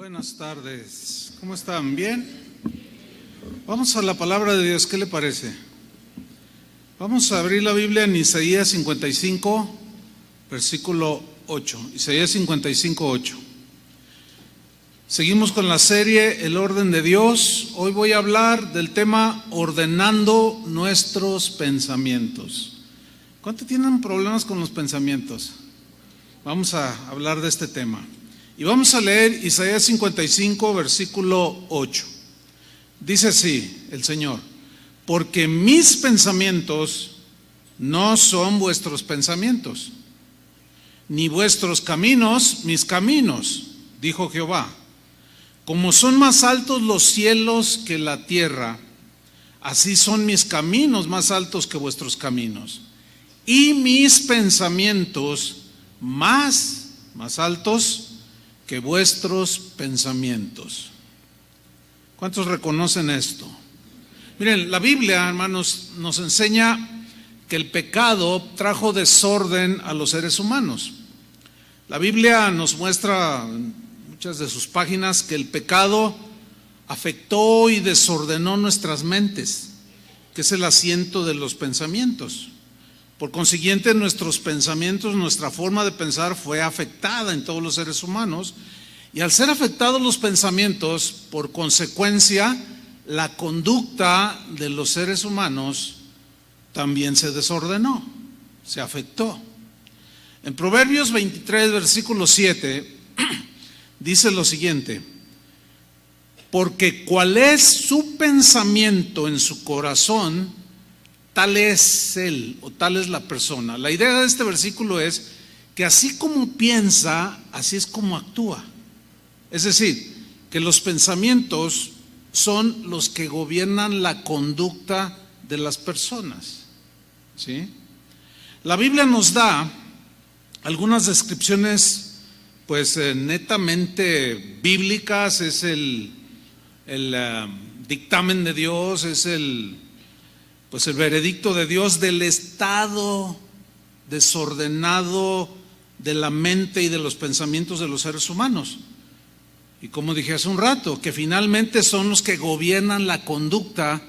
Buenas tardes, ¿cómo están? ¿Bien? Vamos a la palabra de Dios, ¿qué le parece? Vamos a abrir la Biblia en Isaías 55, versículo 8. Isaías 55, 8. Seguimos con la serie El orden de Dios. Hoy voy a hablar del tema ordenando nuestros pensamientos. ¿Cuántos tienen problemas con los pensamientos? Vamos a hablar de este tema. Y vamos a leer Isaías 55, versículo 8. Dice así el Señor: porque mis pensamientos no son vuestros pensamientos, ni vuestros caminos mis caminos, dijo Jehová. Como son más altos los cielos que la tierra, así son mis caminos más altos que vuestros caminos, y mis pensamientos más altos que vuestros pensamientos. ¿Cuántos reconocen esto? Miren, la Biblia, hermanos, nos enseña que el pecado trajo desorden a los seres humanos. La Biblia nos muestra en muchas de sus páginas que el pecado afectó y desordenó nuestras mentes, que es el asiento de los pensamientos. Por consiguiente, nuestros pensamientos, nuestra forma de pensar fue afectada en todos los seres humanos, y al ser afectados los pensamientos, por consecuencia, la conducta de los seres humanos también se desordenó, se afectó. En Proverbios 23, versículo 7, dice lo siguiente: porque cuál es su pensamiento en su corazón, tal es él o tal es la persona. La idea de este versículo es que así como piensa, así es como actúa. Es decir, que los pensamientos son los que gobiernan la conducta de las personas, ¿sí? La Biblia nos da algunas descripciones pues netamente bíblicas. Es el dictamen de Dios, es el veredicto de Dios del estado desordenado de la mente y de los pensamientos de los seres humanos. Y como dije hace un rato, que finalmente son los que gobiernan la conducta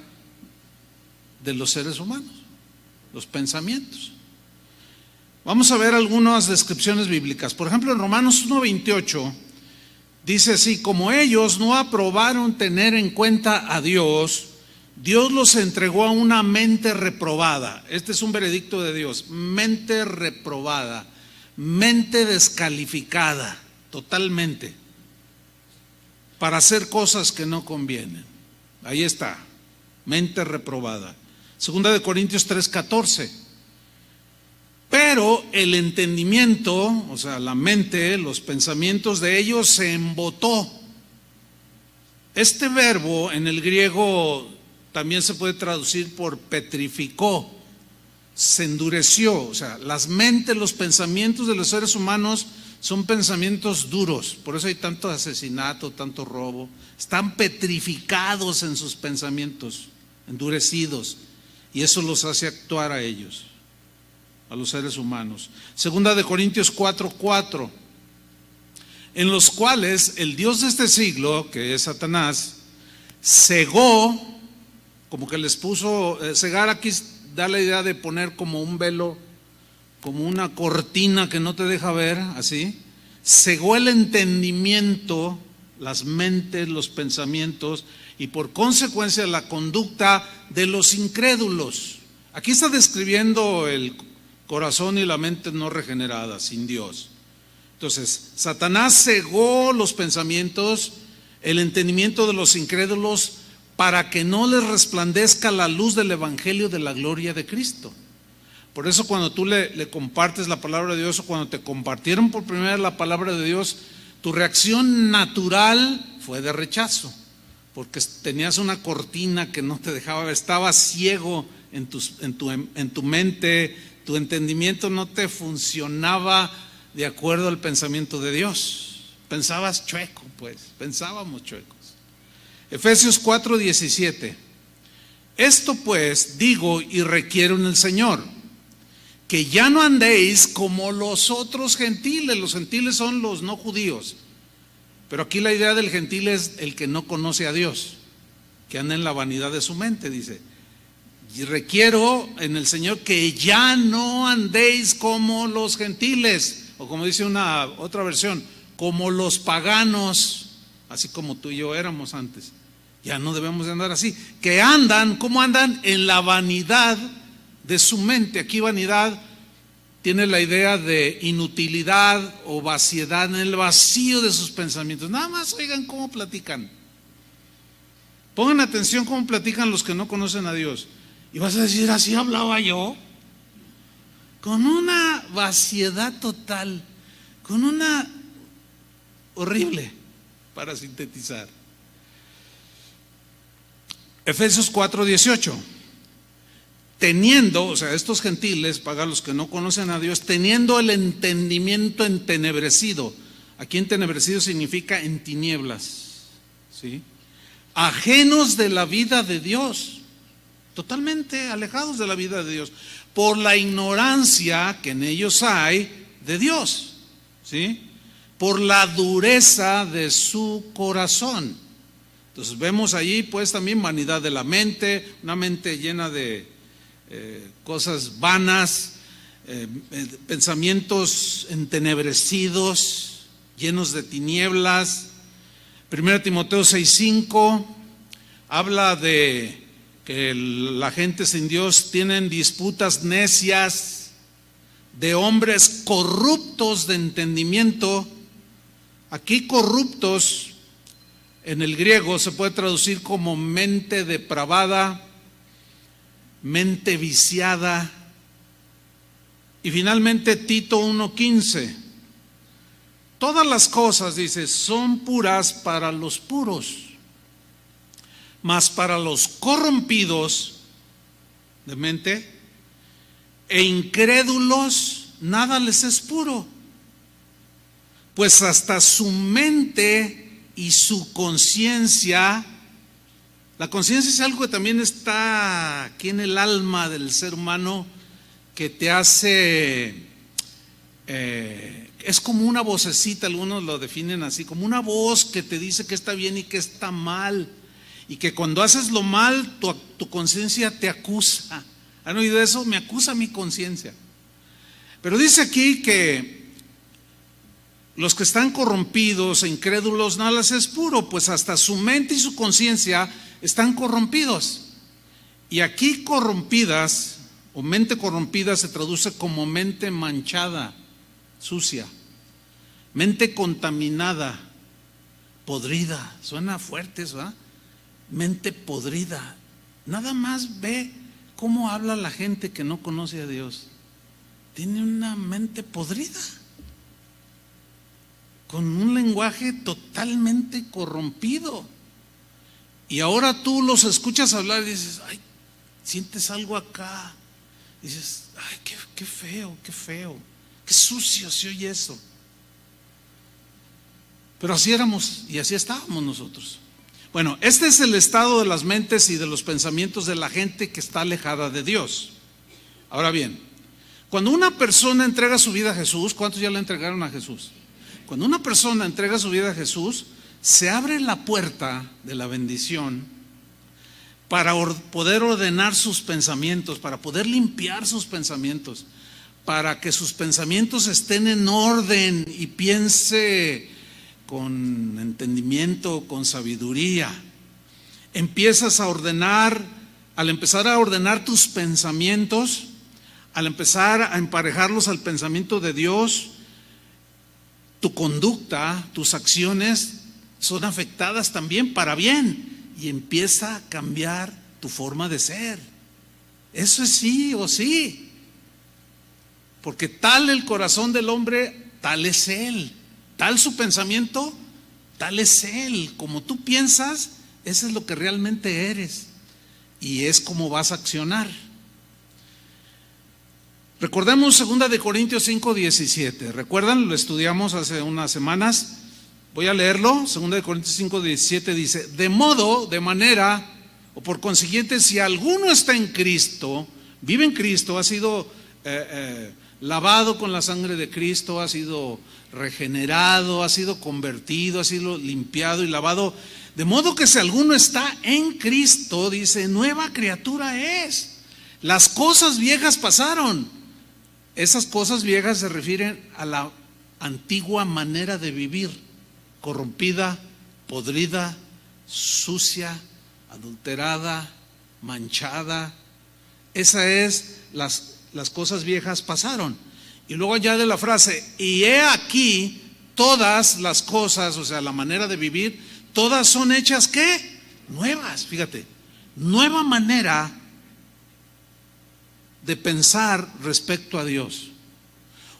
de los seres humanos, los pensamientos. Vamos a ver algunas descripciones bíblicas. Por ejemplo, en Romanos 1:28 dice así: como ellos no aprobaron tener en cuenta a Dios, Dios los entregó a una mente reprobada. Este es un veredicto de Dios: mente reprobada, mente descalificada totalmente, para hacer cosas que no convienen. Ahí está, mente reprobada. Segunda de Corintios 3:14. Pero el entendimiento, o sea, la mente, los pensamientos de ellos se embotó. Este verbo en el griego también se puede traducir por petrificó, se endureció. O sea, las mentes, los pensamientos de los seres humanos son pensamientos duros. Por eso hay tanto asesinato, tanto robo. Están petrificados en sus pensamientos, endurecidos, y eso los hace actuar a ellos, a los seres humanos. Segunda de Corintios 4:4, en los cuales el Dios de este siglo, que es Satanás, cegó, como que les puso, cegar aquí da la idea de poner como un velo, como una cortina que no te deja ver, así. Cegó el entendimiento, las mentes, los pensamientos, y por consecuencia la conducta de los incrédulos. Aquí está describiendo el corazón y la mente no regenerada, sin Dios. Entonces, Satanás cegó los pensamientos, el entendimiento de los incrédulos, para que no les resplandezca la luz del evangelio de la gloria de Cristo. Por eso cuando tú le compartes la palabra de Dios, o cuando te compartieron por primera vez la palabra de Dios, tu reacción natural fue de rechazo, porque tenías una cortina que no te dejaba ver, estabas ciego en tu mente, tu entendimiento no te funcionaba de acuerdo al pensamiento de Dios. Pensabas chueco, pues, pensábamos chuecos. Efesios 4:17. Esto pues digo y requiero en el Señor, que ya no andéis como los otros gentiles. Los gentiles son los no judíos, Pero aquí la idea del gentil es el que no conoce a Dios, que anda en la vanidad de su mente, dice. Y requiero en el Señor que ya no andéis como los gentiles, o como dice una otra versión, como los paganos, así como tú y yo éramos antes. Ya no debemos de andar así, que andan, ¿cómo andan? En la vanidad de su mente. Aquí vanidad tiene la idea de inutilidad o vaciedad, en el vacío de sus pensamientos. Nada más oigan cómo platican. Pongan atención cómo platican los que no conocen a Dios. Y vas a decir, ¿así hablaba yo? Con una vaciedad total, con una horrible, para sintetizar. Efesios 4:18. Teniendo, o sea, estos gentiles, para los que no conocen a Dios, teniendo el entendimiento entenebrecido. Aquí entenebrecido significa en tinieblas, ¿sí? Ajenos de la vida de Dios, totalmente alejados de la vida de Dios, por la ignorancia que en ellos hay de Dios, ¿sí? Por la dureza de su corazón. Entonces vemos allí pues también vanidad de la mente, una mente llena de cosas vanas, pensamientos entenebrecidos, llenos de tinieblas. 1 Timoteo 6:5 habla de que la gente sin Dios tienen disputas necias, de hombres corruptos de entendimiento. Aquí corruptos en el griego se puede traducir como mente depravada, mente viciada. Y finalmente Tito 1:15. Todas las cosas, dice, son puras para los puros, mas para los corrompidos de mente e incrédulos nada les es puro, pues hasta su mente y su conciencia. La conciencia es algo que también está aquí en el alma del ser humano, que te hace, es como una vocecita, algunos lo definen así, como una voz que te dice que está bien y que está mal, y que cuando haces lo mal, tu conciencia te acusa. ¿Han oído eso? Me acusa mi conciencia. Pero dice aquí que los que están corrompidos e incrédulos nada les es puro, pues hasta su mente y su conciencia están corrompidos. Y aquí corrompidas o mente corrompida se traduce como mente manchada, sucia, mente contaminada, podrida. Suena fuerte eso, ¿verdad? Mente podrida. Nada más ve cómo habla la gente que no conoce a Dios. Tiene una mente podrida, con un lenguaje totalmente corrompido. Y ahora tú los escuchas hablar y dices, ay, sientes algo acá. Y dices, ay, qué feo, qué sucio se oye eso. Pero así éramos y así estábamos nosotros. Bueno, este es el estado de las mentes y de los pensamientos de la gente que está alejada de Dios. Ahora bien, cuando una persona entrega su vida a Jesús, ¿cuántos ya le entregaron a Jesús? Cuando una persona entrega su vida a Jesús, se abre la puerta de la bendición para poder ordenar sus pensamientos, para poder limpiar sus pensamientos, para que sus pensamientos estén en orden y piense con entendimiento, con sabiduría. Empiezas a ordenar, al empezar a ordenar tus pensamientos, al empezar a emparejarlos al pensamiento de Dios, tu conducta, tus acciones son afectadas también para bien y empieza a cambiar tu forma de ser. Eso es sí o sí, porque tal el corazón del hombre, tal es él, tal su pensamiento, tal es él. Como tú piensas, eso es lo que realmente eres y es como vas a accionar. Recordemos 2 Corintios 5:17. ¿Recuerdan? Lo estudiamos hace unas semanas. Voy a leerlo. 2 Corintios 5:17 dice: de manera, o por consiguiente, si alguno está en Cristo, vive en Cristo, ha sido lavado con la sangre de Cristo, ha sido regenerado, ha sido convertido, ha sido limpiado y lavado. De modo que si alguno está en Cristo, dice, nueva criatura es. Las cosas viejas pasaron. Esas cosas viejas se refieren a la antigua manera de vivir, corrompida, podrida, sucia, adulterada, manchada. Esa es, las cosas viejas pasaron. Y luego añade la frase, y he aquí todas las cosas, o sea, la manera de vivir, todas son hechas ¿qué? Nuevas. Fíjate, nueva manera de pensar respecto a Dios,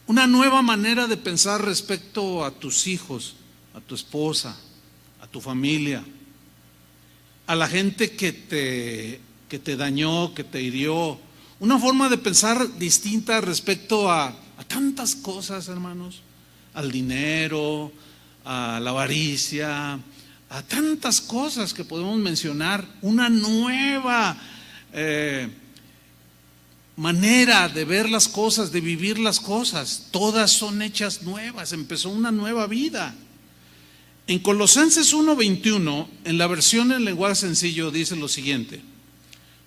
una nueva manera de pensar respecto a tus hijos, a tu esposa, a tu familia, a la gente que te dañó, que te hirió, una forma de pensar distinta respecto a tantas cosas, hermanos, al dinero, a la avaricia, a tantas cosas que podemos mencionar, una nueva manera de ver las cosas, de vivir las cosas. Todas son hechas nuevas, empezó una nueva vida. En Colosenses 1:21, en la versión en lenguaje sencillo, dice lo siguiente.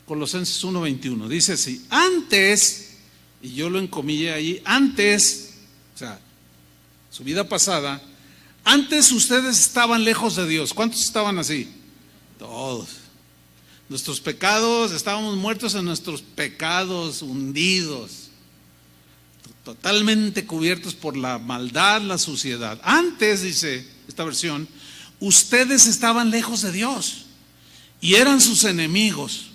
Colosenses 1:21, dice así: antes, y yo lo encomillé ahí, antes, o sea, su vida pasada, antes ustedes estaban lejos de Dios. ¿Cuántos estaban así? Todos. Nuestros pecados, estábamos muertos en nuestros pecados, hundidos, totalmente cubiertos por la maldad, la suciedad. Antes, dice esta versión, ustedes estaban lejos de Dios y eran sus enemigos,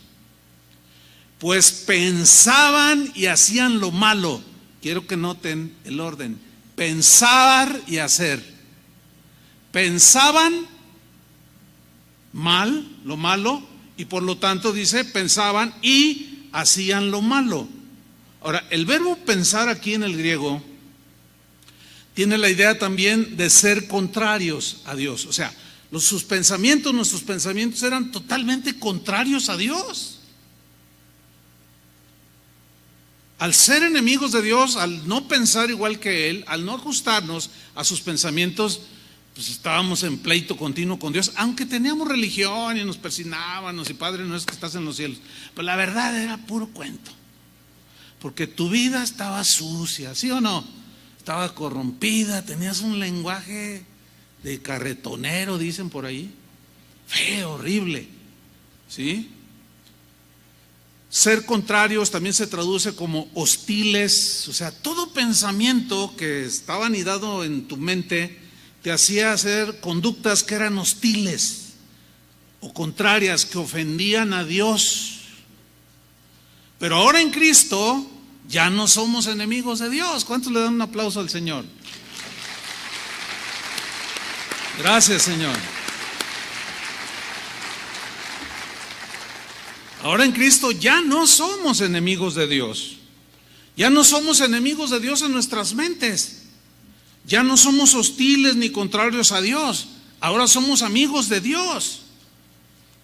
pues pensaban y hacían lo malo. Quiero que noten el orden: pensar y hacer. Pensaban mal, lo malo, y por lo tanto dice, pensaban y hacían lo malo. Ahora, el verbo pensar aquí en el griego tiene la idea también de ser contrarios a Dios. O sea, nuestros pensamientos eran totalmente contrarios a Dios. Al ser enemigos de Dios, al no pensar igual que Él, al no ajustarnos a sus pensamientos, pues estábamos en pleito continuo con Dios, aunque teníamos religión y nos persignábamos y Padre nuestro que estás en los cielos. Pero la verdad era puro cuento, porque tu vida estaba sucia, ¿sí o no? Estaba corrompida, tenías un lenguaje de carretonero, dicen por ahí, feo, horrible, ¿sí? Ser contrarios también se traduce como hostiles, o sea, todo pensamiento que estaba anidado en tu mente te hacía hacer conductas que eran hostiles o contrarias, que ofendían a Dios. Pero ahora en Cristo ya no somos enemigos de Dios. ¿Cuántos le dan un aplauso al Señor? Gracias, Señor. Ahora en Cristo ya no somos enemigos de Dios. Ya no somos enemigos de Dios en nuestras mentes. Ya no somos hostiles ni contrarios a Dios. Ahora somos amigos de Dios.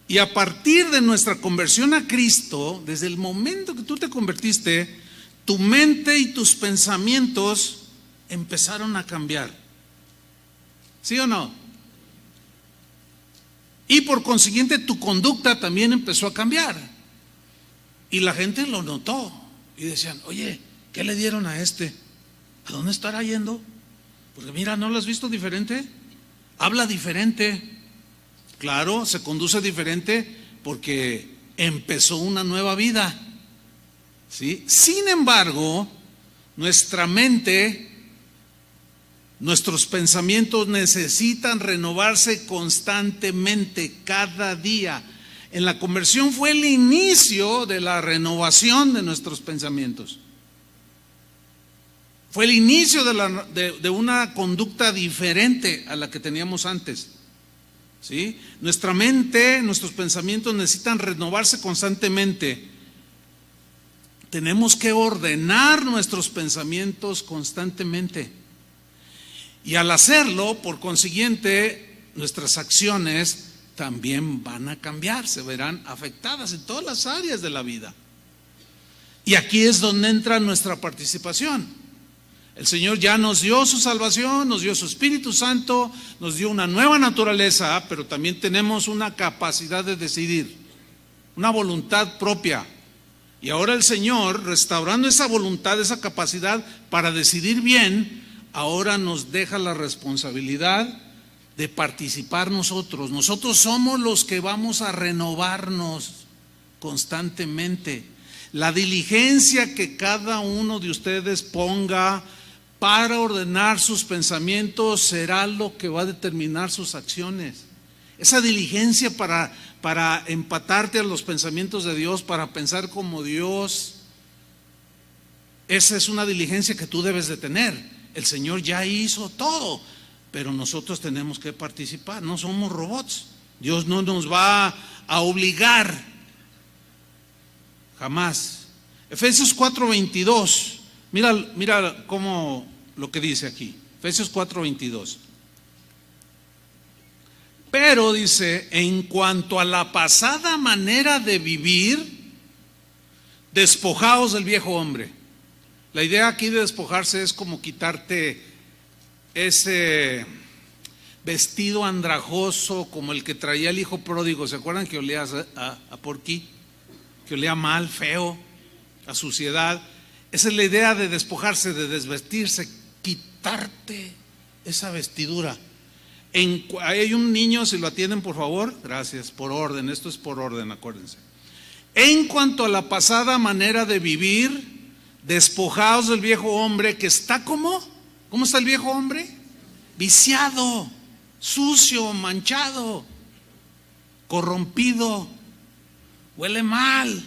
Y a partir de nuestra conversión a Cristo, desde el momento que tú te convertiste, tu mente y tus pensamientos empezaron a cambiar. ¿Sí o no? Y por consiguiente tu conducta también empezó a cambiar. Y la gente lo notó y decían, oye, ¿qué le dieron a este? ¿A dónde estará yendo? Porque mira, ¿no lo has visto diferente? Habla diferente. Claro, se conduce diferente porque empezó una nueva vida, ¿sí? Sin embargo, nuestra mente, nuestros pensamientos necesitan renovarse constantemente, cada día. En la conversión fue el inicio de la renovación de nuestros pensamientos. Fue el inicio de una conducta diferente a la que teníamos antes, ¿sí? Nuestra mente, nuestros pensamientos necesitan renovarse constantemente. Tenemos que ordenar nuestros pensamientos constantemente. Y al hacerlo, por consiguiente, nuestras acciones también van a cambiar, se verán afectadas en todas las áreas de la vida. Y aquí es donde entra nuestra participación. El Señor ya nos dio su salvación, nos dio su Espíritu Santo, nos dio una nueva naturaleza, pero también tenemos una capacidad de decidir, una voluntad propia. Y ahora el Señor, restaurando esa voluntad, esa capacidad para decidir bien, ahora nos deja la responsabilidad de participar nosotros. Nosotros somos los que vamos a renovarnos constantemente. La diligencia que cada uno de ustedes ponga para ordenar sus pensamientos será lo que va a determinar sus acciones. Esa diligencia para empatarte a los pensamientos de Dios, para pensar como Dios, esa es una diligencia que tú debes de tener. El Señor ya hizo todo, pero nosotros tenemos que participar, no somos robots. Dios no nos va a obligar, jamás. Efesios 4:22, mira cómo lo que dice aquí, Efesios 4:22. Pero dice, en cuanto a la pasada manera de vivir, despojaos del viejo hombre. La idea aquí de despojarse es como quitarte ese vestido andrajoso como el que traía el hijo pródigo. ¿Se acuerdan que olía a porquí? Que olía mal, feo, a suciedad. Esa es la idea de despojarse, de desvestirse, quitarte esa vestidura. Hay un niño, si lo atienden por favor, gracias, por orden, esto es por orden, acuérdense. En cuanto a la pasada manera de vivir, despojaos del viejo hombre que está ¿cómo está el viejo hombre? Viciado, sucio, manchado, corrompido, huele mal,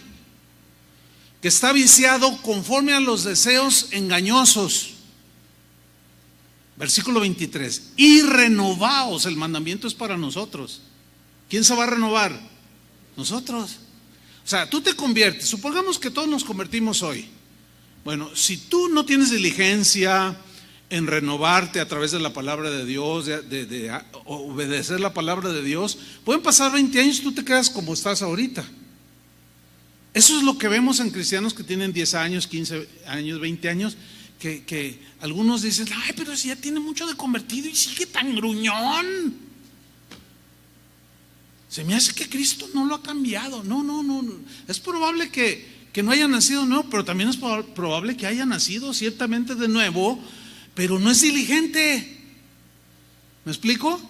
que está viciado conforme a los deseos engañosos. Versículo 23, y renovaos, el mandamiento es para nosotros. ¿Quién se va a renovar? Nosotros. O sea, tú te conviertes, supongamos que todos nos convertimos hoy. Bueno, si tú no tienes diligencia en renovarte a través de la palabra de Dios, de obedecer la palabra de Dios, pueden pasar 20 años y tú te quedas como estás ahorita. Eso es lo que vemos en cristianos que tienen 10 años, 15 años, 20 años, que algunos dicen, ay, pero si ya tiene mucho de convertido y sigue tan gruñón. Se me hace que Cristo no lo ha cambiado. No. Es probable que no haya nacido nuevo, pero también es probable que haya nacido ciertamente de nuevo, pero no es diligente. ¿Me explico?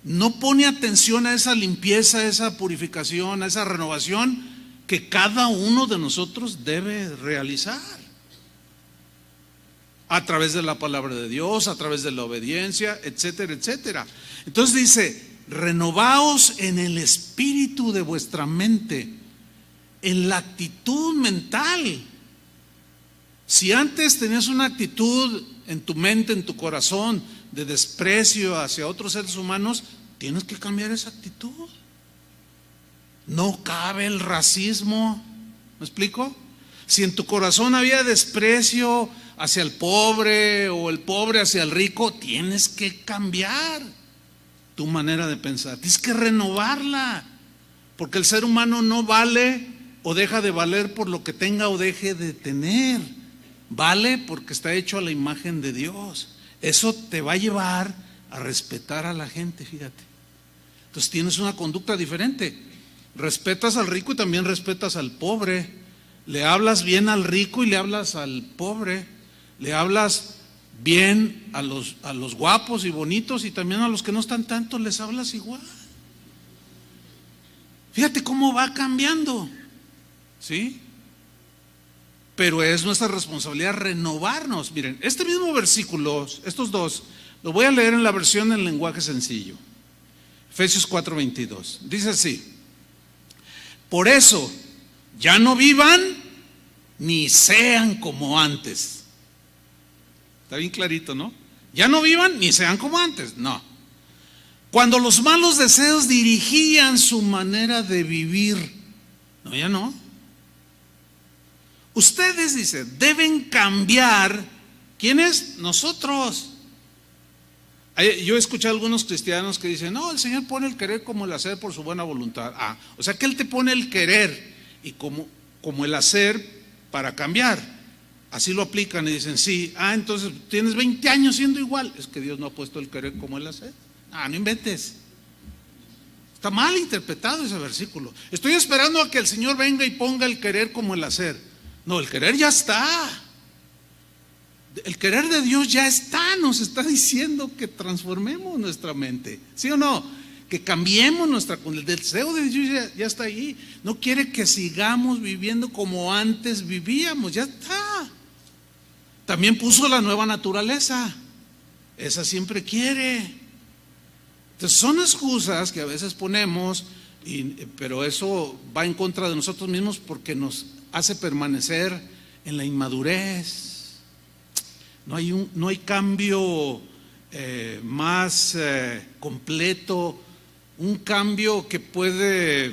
No pone atención a esa limpieza, a esa purificación, a esa renovación que cada uno de nosotros debe realizar. A través de la palabra de Dios, a través de la obediencia, etcétera, etcétera. Entonces dice, renovaos en el espíritu de vuestra mente, en la actitud mental. Si antes tenías una actitud en tu mente, en tu corazón, de desprecio hacia otros seres humanos, tienes que cambiar esa actitud. No cabe el racismo. ¿Me explico? Si en tu corazón había desprecio hacia el pobre o el pobre hacia el rico, tienes que cambiar tu manera de pensar, tienes que renovarla, porque el ser humano no vale o deja de valer por lo que tenga o deje de tener, vale porque está hecho a la imagen de Dios. Eso te va a llevar a respetar a la gente, fíjate. Entonces tienes una conducta diferente, respetas al rico y también respetas al pobre, le hablas bien al rico y le hablas al pobre, le hablas bien a los guapos y bonitos y también a los que no están tanto les hablas igual. Fíjate cómo va cambiando, ¿sí? Pero es nuestra responsabilidad renovarnos. Miren, este mismo versículo, estos dos, lo voy a leer en la versión en lenguaje sencillo. Efesios 4:22. Dice así: por eso, ya no vivan ni sean como antes. Está bien clarito, ¿no? Ya no vivan ni sean como antes, no. Cuando los malos deseos dirigían su manera de vivir, no, ya no. Ustedes, dice, deben cambiar. ¿Quiénes? Nosotros. Yo he escuchado a algunos cristianos que dicen, no, el Señor pone el querer como el hacer por su buena voluntad. O sea que Él te pone el querer y como el hacer para cambiar. así lo aplican y dicen, sí, entonces tienes 20 años siendo igual. Es que Dios no ha puesto el querer como el hacer. No inventes. Está mal interpretado ese versículo. Estoy esperando a que el Señor venga y ponga el querer como el hacer. No, el querer ya está. El querer de Dios ya está, nos está diciendo que transformemos nuestra mente, ¿sí o no? Que cambiemos el deseo de Dios ya está ahí. No quiere que sigamos viviendo como antes vivíamos, ya está. También puso la nueva naturaleza, esa siempre quiere. Entonces son excusas que a veces ponemos, pero eso va en contra de nosotros mismos porque nos hace permanecer en la inmadurez. No hay cambio más completo, un cambio que puede,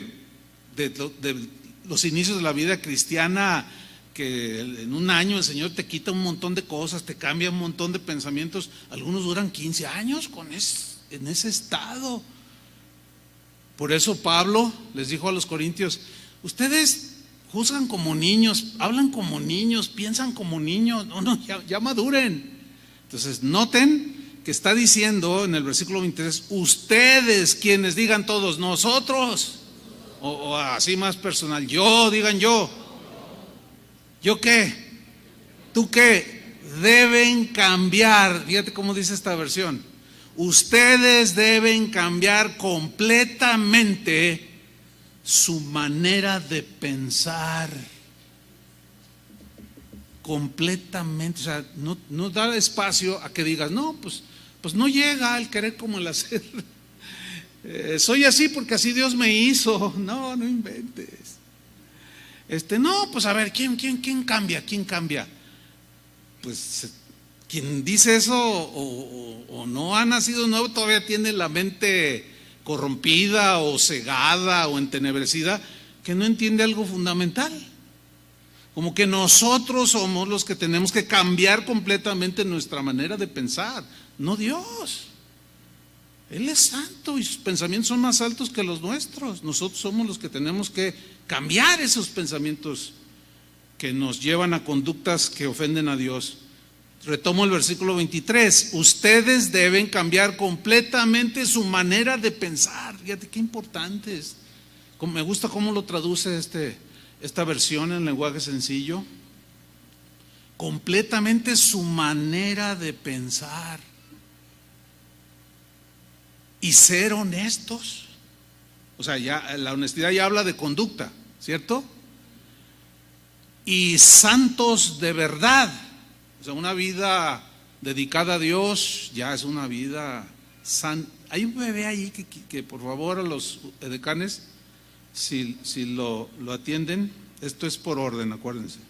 de los inicios de la vida cristiana, que en un año el Señor te quita un montón de cosas, te cambia un montón de pensamientos. Algunos duran 15 años en ese estado. Por eso Pablo les dijo a los corintios: ustedes juzgan como niños, hablan como niños, piensan como niños. Ya maduren. Entonces noten que está diciendo en el versículo 23, ustedes, quienes digan todos, nosotros, o así más personal, digan yo. ¿Yo qué? ¿Tú qué? Deben cambiar. Fíjate cómo dice esta versión. Ustedes deben cambiar completamente su manera de pensar, completamente. O sea, no dar espacio a que digas, no, pues no llega el querer como el hacer. Soy así porque así Dios me hizo. No inventes. No, pues a ver, ¿quién cambia? ¿Quién cambia? Pues quien dice eso o no ha nacido nuevo, todavía tiene la mente corrompida o cegada o entenebrecida, que no entiende algo fundamental. Como que nosotros somos los que tenemos que cambiar completamente nuestra manera de pensar, no Dios. Él es santo y sus pensamientos son más altos que los nuestros. Nosotros somos los que tenemos que cambiar esos pensamientos que nos llevan a conductas que ofenden a Dios. Retomo el versículo 23. Ustedes deben cambiar completamente su manera de pensar. Fíjate qué importante es. Me gusta cómo lo traduce esta versión en lenguaje sencillo. Completamente su manera de pensar. Y ser honestos. O sea, ya la honestidad ya habla de conducta, ¿cierto? Y santos de verdad. O sea, una vida dedicada a Dios ya es una vida santa. Hay un bebé ahí que por favor a los edecanes, si lo atienden, esto es por orden, acuérdense.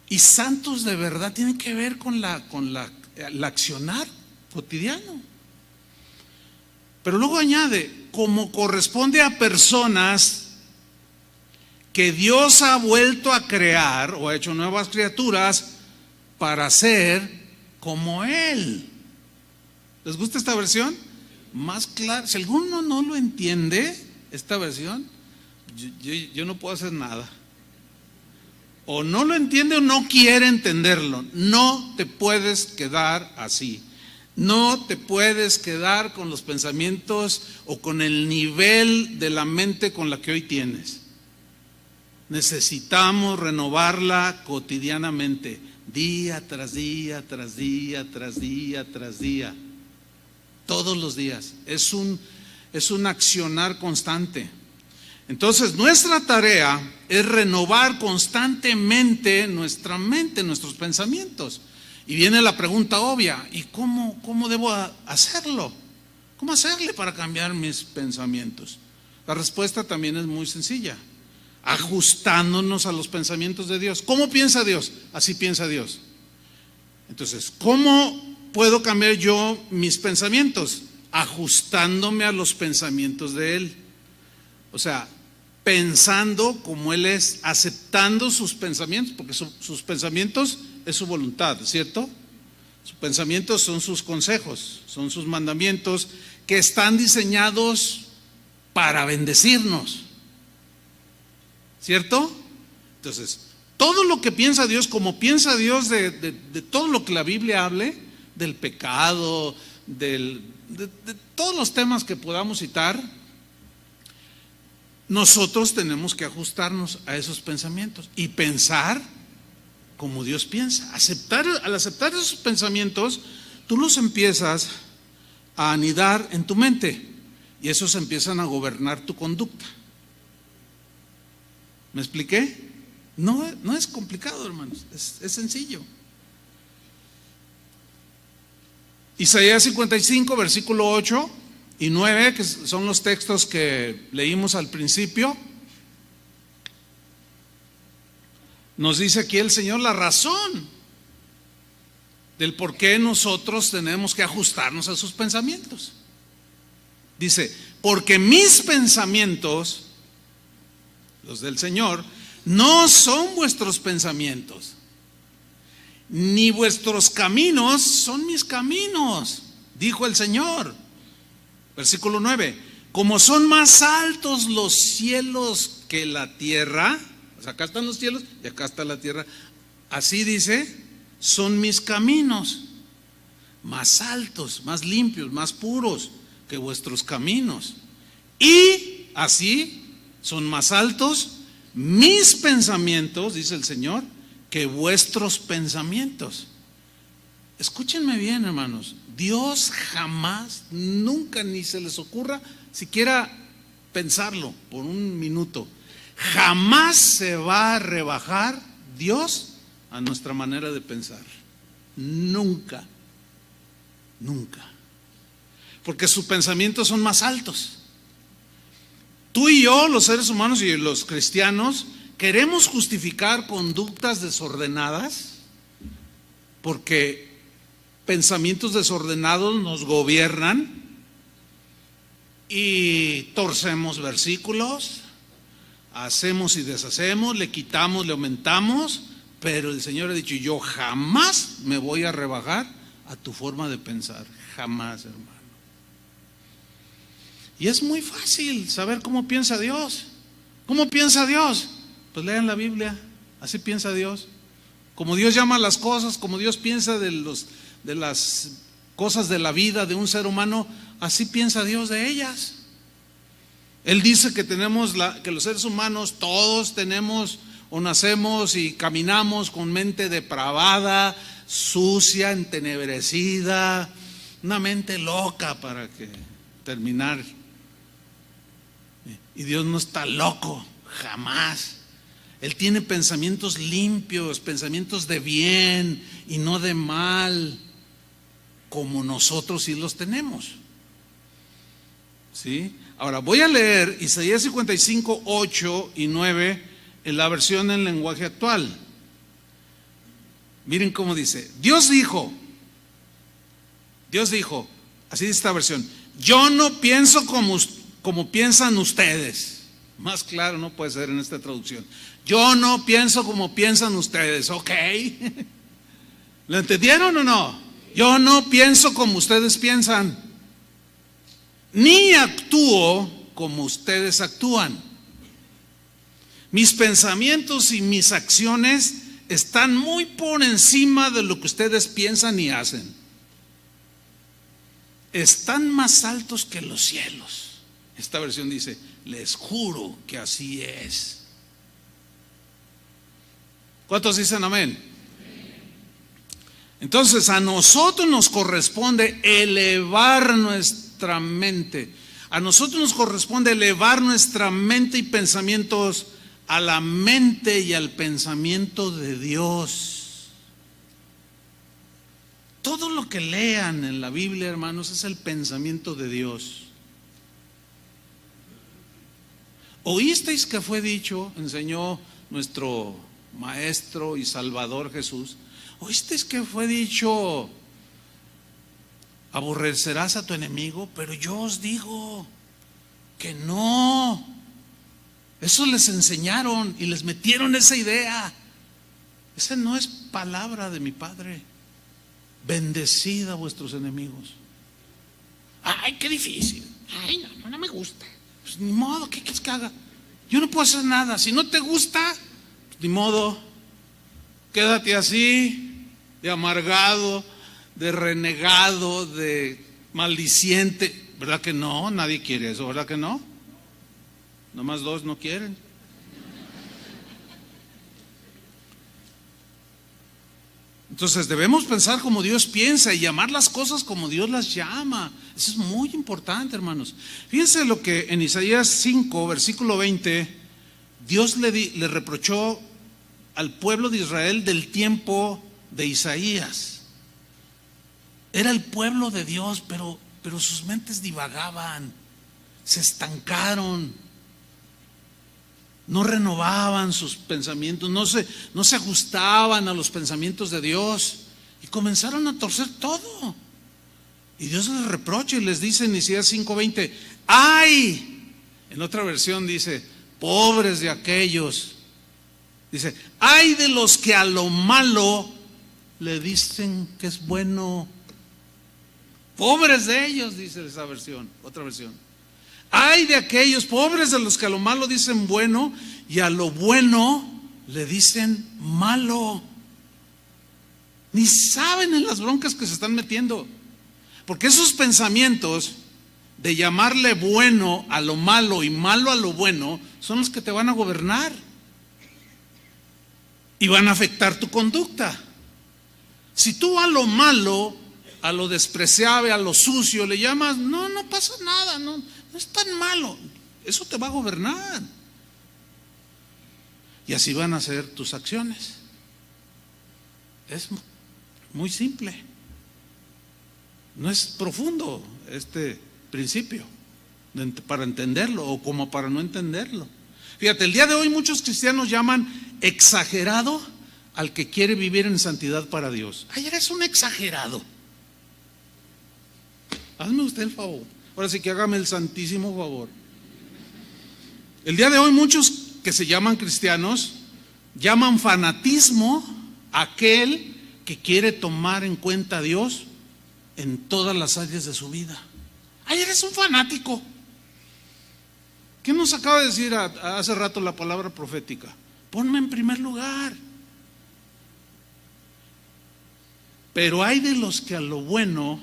Y santos de verdad tienen que ver con el accionar cotidiano. Pero luego añade, como corresponde a personas que Dios ha vuelto a crear o ha hecho nuevas criaturas para ser como Él. ¿Les gusta esta versión? Más clara. Si alguno no lo entiende, esta versión, yo no puedo hacer nada. O no lo entiende o no quiere entenderlo. No te puedes quedar así. No te puedes quedar con los pensamientos o con el nivel de la mente con la que hoy tienes. Necesitamos renovarla cotidianamente, día tras día, tras día, tras día, tras día, todos los días. Es un accionar constante. Entonces, nuestra tarea es renovar constantemente nuestra mente, nuestros pensamientos. Y viene la pregunta obvia: ¿y cómo debo hacerlo? ¿Cómo hacerle para cambiar mis pensamientos? La respuesta también es muy sencilla: ajustándonos a los pensamientos de Dios. ¿Cómo piensa Dios? Así piensa Dios. Entonces, ¿cómo puedo cambiar yo mis pensamientos? Ajustándome a los pensamientos de Él. O sea, pensando como Él es, aceptando sus pensamientos, porque sus pensamientos es su voluntad, ¿cierto? Sus pensamientos son sus consejos, son sus mandamientos que están diseñados para bendecirnos, ¿cierto? Entonces, todo lo que piensa Dios, como piensa Dios de todo lo que la Biblia hable, del pecado, de todos los temas que podamos citar, nosotros tenemos que ajustarnos a esos pensamientos y pensar como Dios piensa. Al aceptar esos pensamientos, tú los empiezas a anidar en tu mente y esos empiezan a gobernar tu conducta. ¿Me expliqué? No es complicado, hermanos, es sencillo. Isaías 55, versículo 8 y 9, que son los textos que leímos al principio, nos dice aquí el Señor la razón del por qué nosotros tenemos que ajustarnos a sus pensamientos. Dice, porque mis pensamientos, los del Señor, no son vuestros pensamientos, ni vuestros caminos son mis caminos, dijo el Señor. Versículo 9, como son más altos los cielos que la tierra, o sea, acá están los cielos y acá está la tierra, así dice, son mis caminos, más altos, más limpios, más puros que vuestros caminos, y así son más altos mis pensamientos, dice el Señor, que vuestros pensamientos. Escúchenme bien, hermanos, Dios jamás, nunca, ni se les ocurra siquiera pensarlo por un minuto, jamás se va a rebajar Dios a nuestra manera de pensar. Nunca, nunca. Porque sus pensamientos son más altos. Tú y yo, los seres humanos y los cristianos, queremos justificar conductas desordenadas porque pensamientos desordenados nos gobiernan y torcemos versículos, hacemos y deshacemos, le quitamos, le aumentamos, pero el Señor ha dicho, yo jamás me voy a rebajar a tu forma de pensar, jamás, hermano. Y es muy fácil saber cómo piensa Dios. ¿Cómo piensa Dios? Pues lean la Biblia, así piensa Dios. Como Dios llama las cosas, como Dios piensa de las cosas de la vida de un ser humano, así piensa Dios de ellas. Él dice que que los seres humanos todos tenemos o nacemos y caminamos con mente depravada, sucia, entenebrecida, una mente loca para terminar. Y Dios no está loco, jamás. Él tiene pensamientos limpios, pensamientos de bien y no de mal, como nosotros sí los tenemos. ¿Sí? Ahora voy a leer Isaías 55, 8 y 9 en la versión en lenguaje actual. Miren cómo dice. Dios dijo, así dice esta versión, yo no pienso como piensan ustedes. Más claro no puede ser en esta traducción. Yo no pienso como piensan ustedes, ¿ok? ¿Lo entendieron o no? Yo no pienso como ustedes piensan, ni actúo como ustedes actúan. Mis pensamientos y mis acciones están muy por encima de lo que ustedes piensan y hacen. Están más altos que los cielos. Esta versión dice, les juro que así es. ¿Cuántos dicen amén? Entonces a nosotros nos corresponde elevar nuestra mente. A nosotros nos corresponde elevar nuestra mente y pensamientos a la mente y al pensamiento de Dios. Todo lo que lean en la Biblia, hermanos, es el pensamiento de Dios. ¿Oísteis que fue dicho, enseñó nuestro Maestro y Salvador Jesús? ¿Oísteis que fue dicho, aborrecerás a tu enemigo? Pero yo os digo que no. Eso les enseñaron y les metieron esa idea. Esa no es palabra de mi Padre. Bendecid a vuestros enemigos. Ay, qué difícil. Ay, no me gusta. Pues ni modo, ¿qué quieres que haga? Yo no puedo hacer nada. Si no te gusta, pues ni modo, Quédate así, de amargado, de renegado, de maldiciente. ¿Verdad que no? Nadie quiere eso, ¿verdad que no? Nomás dos no quieren. Entonces debemos pensar como Dios piensa y llamar las cosas como Dios las llama. Eso es muy importante, hermanos. Fíjense lo que en Isaías 5, versículo 20, Dios le reprochó al pueblo de Israel del tiempo de Isaías. Era el pueblo de Dios, pero sus mentes divagaban, se estancaron, no renovaban sus pensamientos, no se ajustaban a los pensamientos de Dios y comenzaron a torcer todo. Y Dios les reprocha y les dice en Isaías 5:20, ¡ay! En otra versión dice, pobres de aquellos. Dice, ¡ay de los que a lo malo le dicen que es bueno! Pobres de ellos, dice esa versión, otra versión. Ay de aquellos, pobres de los que a lo malo dicen bueno y a lo bueno le dicen malo. Ni saben en las broncas que se están metiendo. Porque esos pensamientos de llamarle bueno a lo malo y malo a lo bueno son los que te van a gobernar y van a afectar tu conducta. Si tú a lo malo, a lo despreciable, a lo sucio le llamas, no pasa nada, no es tan malo, eso te va a gobernar. Y así van a ser tus acciones. Es muy simple. No es profundo este principio para entenderlo o como para no entenderlo. Fíjate, el día de hoy muchos cristianos llaman exagerado al que quiere vivir en santidad para Dios. Ay, eres un exagerado. Hazme usted el favor. Ahora sí que hágame el santísimo favor. El día de hoy muchos que se llaman cristianos llaman fanatismo aquel que quiere tomar en cuenta a Dios en todas las áreas de su vida. Ay, eres un fanático. ¿Qué nos acaba de decir hace rato la palabra profética? Ponme en primer lugar. Pero hay de los que a lo bueno,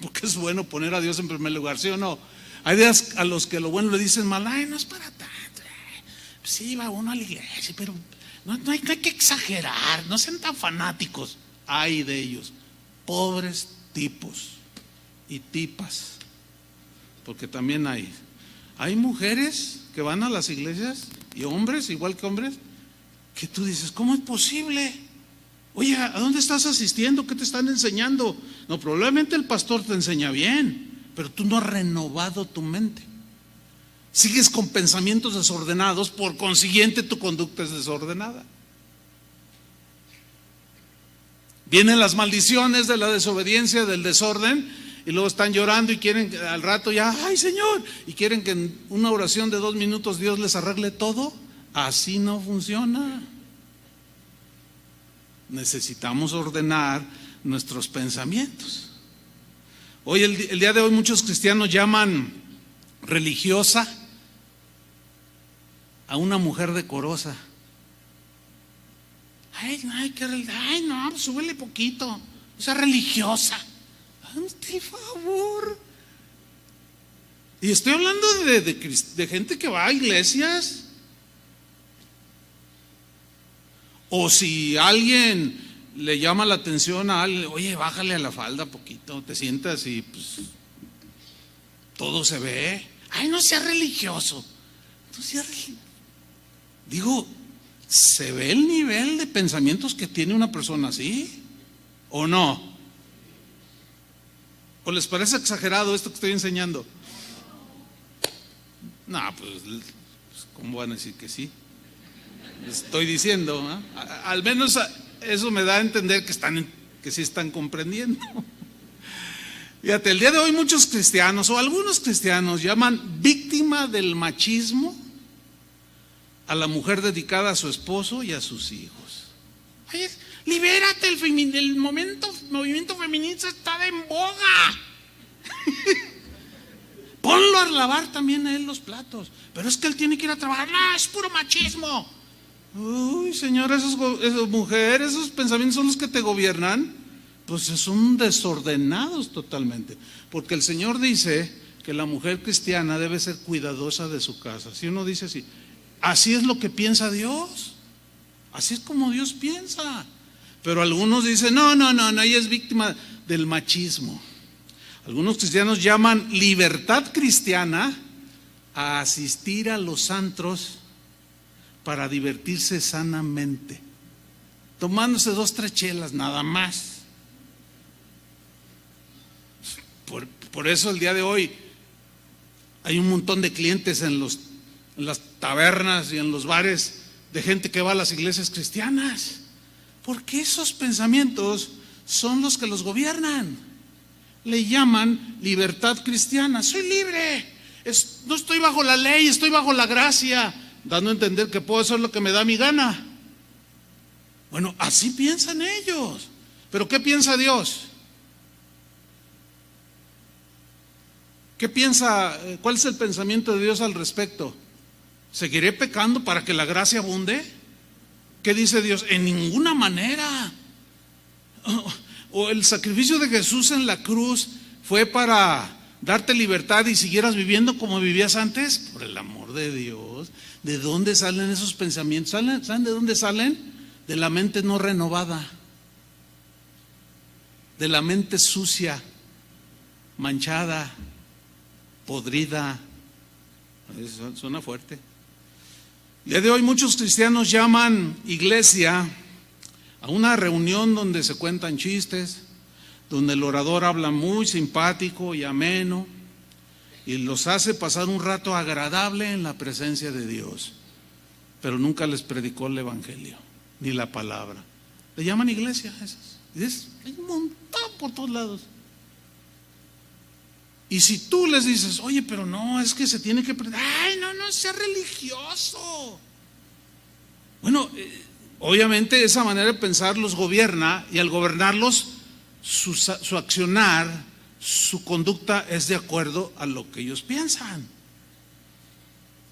porque es bueno poner a Dios en primer lugar, ¿sí o no? Hay de a los que a lo bueno le dicen mal, ay, no es para tanto. Sí, va uno a la iglesia, pero no hay que exagerar, no sean tan fanáticos. Hay de ellos, pobres tipos y tipas, porque también hay mujeres que van a las iglesias y hombres, igual que hombres, que tú dices, ¿cómo es posible? Oye, ¿a dónde estás asistiendo? ¿Qué te están enseñando? No, probablemente el pastor te enseña bien, pero tú no has renovado tu mente. Sigues con pensamientos desordenados, por consiguiente tu conducta es desordenada. Vienen las maldiciones de la desobediencia, del desorden, y luego están llorando y quieren al rato ya, ay Señor, y quieren que en una oración de 2 minutos Dios les arregle todo. Así no funciona. Necesitamos ordenar nuestros pensamientos. Hoy, el día de hoy, muchos cristianos llaman religiosa a una mujer decorosa. Ay, no, pues súbele poquito. O sea, religiosa. Hazme favor. Y estoy hablando de gente que va a iglesias. O si alguien le llama la atención a alguien, oye, bájale a la falda poquito, te sientas y pues todo se ve. Ay, no sea religioso. Digo, ¿se ve el nivel de pensamientos que tiene una persona así? ¿O no? ¿O les parece exagerado esto que estoy enseñando? No, pues, ¿cómo van a decir que sí? Estoy diciendo, ¿no? Al menos eso me da a entender que sí están comprendiendo. Fíjate, el día de hoy muchos cristianos o algunos cristianos llaman víctima del machismo a la mujer dedicada a su esposo y a sus hijos. Ay, libérate, el movimiento feminista está en boga. Ponlo a lavar también a él los platos. Pero es que él tiene que ir a trabajar. No, es puro machismo. Uy, Señor, esas mujeres, esos pensamientos son los que te gobiernan. Pues son desordenados totalmente. Porque el Señor dice que la mujer cristiana debe ser cuidadosa de su casa. Si uno dice así, así es lo que piensa Dios. Así es como Dios piensa. Pero algunos dicen, no, ella es víctima del machismo. Algunos cristianos llaman libertad cristiana a asistir a los antros para divertirse sanamente, tomándose 2, 3 chelas, nada más. Por eso el día de hoy hay un montón de clientes en las tabernas y en los bares de gente que va a las iglesias cristianas, porque esos pensamientos son los que los gobiernan. Le llaman libertad cristiana. Soy libre, no estoy bajo la ley, estoy bajo la gracia, dando a entender que puedo hacer lo que me da mi gana. Bueno, así piensan ellos. Pero ¿qué piensa Dios? ¿Qué piensa? ¿Cuál es el pensamiento de Dios al respecto? ¿Seguiré pecando para que la gracia abunde? ¿Qué dice Dios? En ninguna manera. O el sacrificio de Jesús en la cruz fue para darte libertad y siguieras viviendo como vivías antes. Por el amor de Dios, ¿de dónde salen esos pensamientos? ¿Saben de dónde salen? De la mente no renovada, de la mente sucia, manchada, podrida. Eso suena fuerte. El día de hoy muchos cristianos llaman iglesia a una reunión donde se cuentan chistes, donde el orador habla muy simpático y ameno y los hace pasar un rato agradable en la presencia de Dios, pero nunca les predicó el evangelio ni la palabra. Le llaman iglesia a esas. Hay un montón por todos lados. Y si tú les dices, oye, pero no, es que se tiene que predicar, ay, no sea religioso. Bueno, obviamente esa manera de pensar los gobierna, y al gobernarlos su accionar, su conducta es de acuerdo a lo que ellos piensan.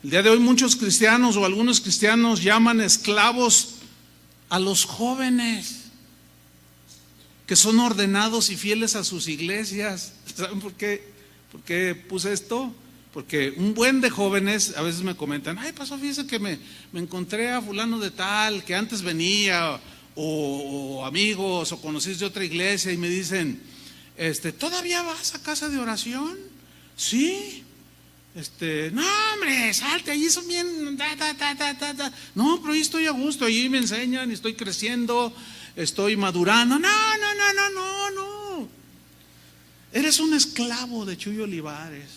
El día de hoy muchos cristianos o algunos cristianos llaman esclavos a los jóvenes que son ordenados y fieles a sus iglesias. ¿Saben por qué puse esto? Porque un buen de jóvenes a veces me comentan, ay, pasó, fíjese que me encontré a fulano de tal que antes venía, o amigos o conocidos de otra iglesia, y me dicen, ¿todavía vas a casa de oración? Sí. No, hombre, salte, allí son bien, no, pero ahí estoy a gusto, allí me enseñan y estoy creciendo, estoy madurando. No. Eres un esclavo de Chuy Olivares.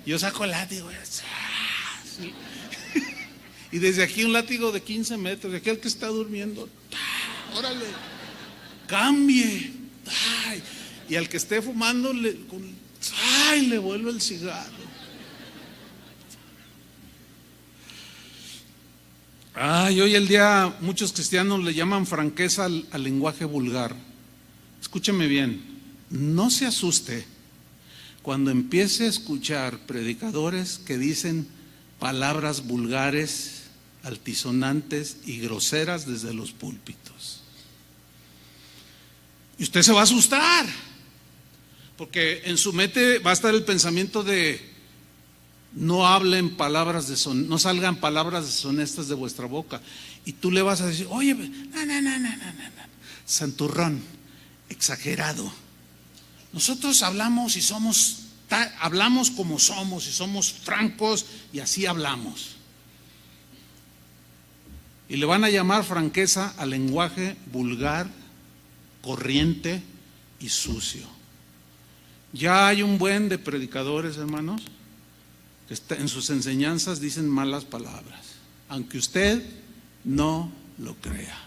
Yo saco el látigo y desde aquí un látigo de 15 metros, de aquel que está durmiendo, órale, cambie. Ay, y al que esté fumando le vuelve el cigarro. Hoy el día muchos cristianos le llaman franqueza al lenguaje vulgar. Escúcheme bien, no se asuste cuando empiece a escuchar predicadores que dicen palabras vulgares, altisonantes y groseras desde los púlpitos. Y usted se va a asustar, porque en su mente va a estar el pensamiento de no salgan palabras deshonestas de vuestra boca. Y tú le vas a decir, oye, no, santurrón, exagerado. Nosotros hablamos hablamos como somos y somos francos y así hablamos. Y le van a llamar franqueza al lenguaje vulgar, corriente y sucio. Ya hay un buen de predicadores, hermanos, que en sus enseñanzas dicen malas palabras, aunque usted no lo crea.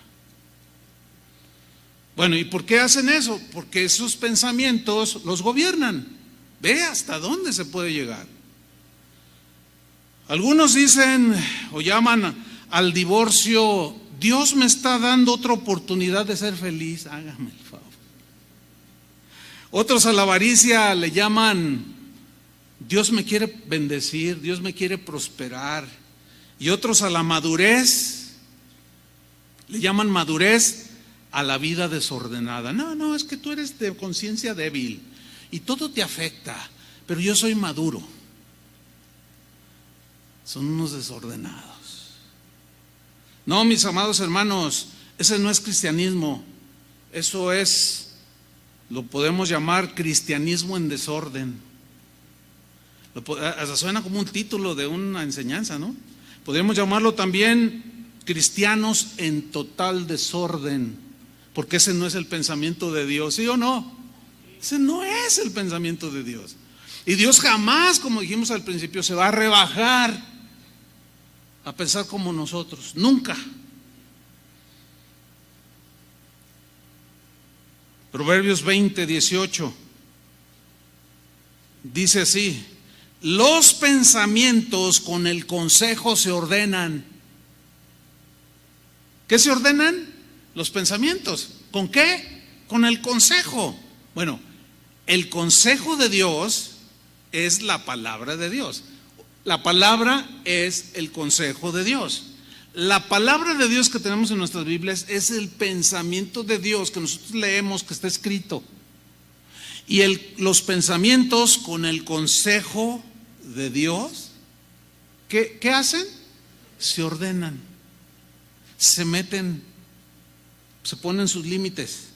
Bueno, ¿y por qué hacen eso? Porque esos pensamientos los gobiernan. Ve hasta dónde se puede llegar. Algunos dicen o llaman al divorcio, Dios me está dando otra oportunidad de ser feliz, hágame el favor. Otros a la avaricia le llaman, Dios me quiere bendecir, Dios me quiere prosperar, y otros a la madurez. Le llaman madurez a la vida desordenada. No, es que tú eres de conciencia débil y todo te afecta, pero yo soy maduro. Son unos desordenados. No, mis amados hermanos, ese no es cristianismo. Eso lo podemos llamar cristianismo en desorden. Hasta suena como un título de una enseñanza, ¿no? Podríamos llamarlo también cristianos en total desorden, porque ese no es el pensamiento de Dios, ¿sí o no? Ese no es el pensamiento de Dios. Y Dios jamás, como dijimos al principio, se va a rebajar a pensar como nosotros, nunca. Proverbios 20:18 dice así: los pensamientos con el consejo se ordenan. ¿Qué se ordenan? Los pensamientos. ¿Con qué? Con el consejo. Bueno, el consejo de Dios es la palabra de Dios. La palabra es el consejo de Dios. La palabra de Dios que tenemos en nuestras Biblias es el pensamiento de Dios que nosotros leemos, que está escrito. Y los pensamientos con el consejo de Dios, ¿qué hacen? Se ordenan, se meten, se ponen sus límites.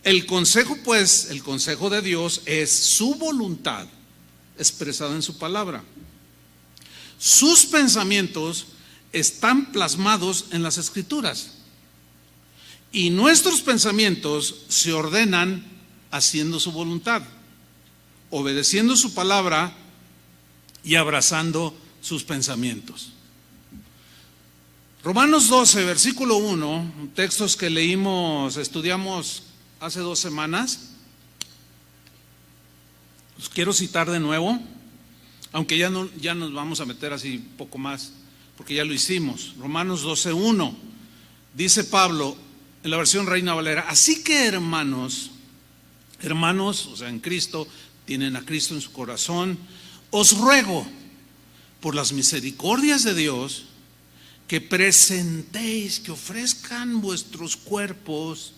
El consejo, pues, el consejo de Dios es su voluntad expresada en su palabra. Sus pensamientos están plasmados en las Escrituras y nuestros pensamientos se ordenan haciendo su voluntad, obedeciendo su palabra y abrazando sus pensamientos. Romanos 12, versículo 1, textos que estudiamos hace 2 semanas. Los quiero citar de nuevo, aunque ya nos vamos a meter así un poco más, porque ya lo hicimos. Romanos 12:1, dice Pablo en la versión Reina Valera: así que hermanos, o sea, en Cristo, tienen a Cristo en su corazón, os ruego por las misericordias de Dios que presentéis, que ofrezcan vuestros cuerpos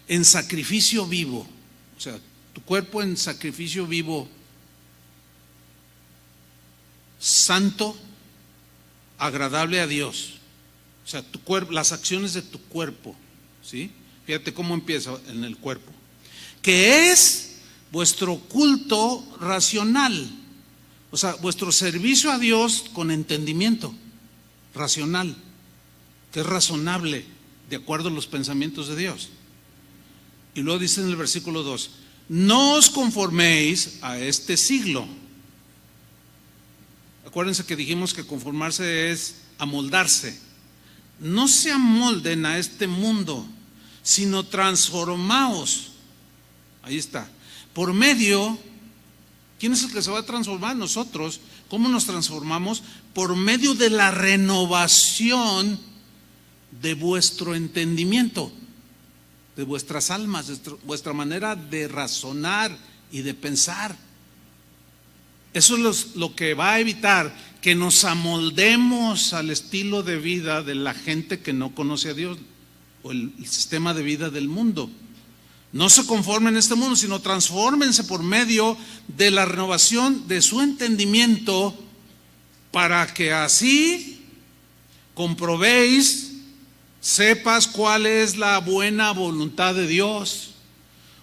en sacrificio vivo, o sea, tu cuerpo en sacrificio vivo, santo, agradable a Dios. O sea, tu cuerpo, las acciones de tu cuerpo, ¿sí? Fíjate cómo empieza en el cuerpo. Que es vuestro culto racional, o sea, vuestro servicio a Dios con entendimiento racional, que es razonable, de acuerdo a los pensamientos de Dios. Y luego dice en el versículo 2: no os conforméis a este siglo. Acuérdense que dijimos que conformarse es amoldarse. No se amolden a este mundo, sino transformaos. Ahí está. Por medio, ¿quién es el que se va a transformar? Nosotros. ¿Cómo nos transformamos? Por medio de la renovación de vuestro entendimiento, de vuestras almas, de vuestra manera de razonar y de pensar. Eso es lo que va a evitar que nos amoldemos al estilo de vida de la gente que no conoce a Dios, o el sistema de vida del mundo. No se conformen en este mundo, sino transfórmense por medio de la renovación de su entendimiento, para que así comprobéis, sepas cuál es la buena voluntad de Dios.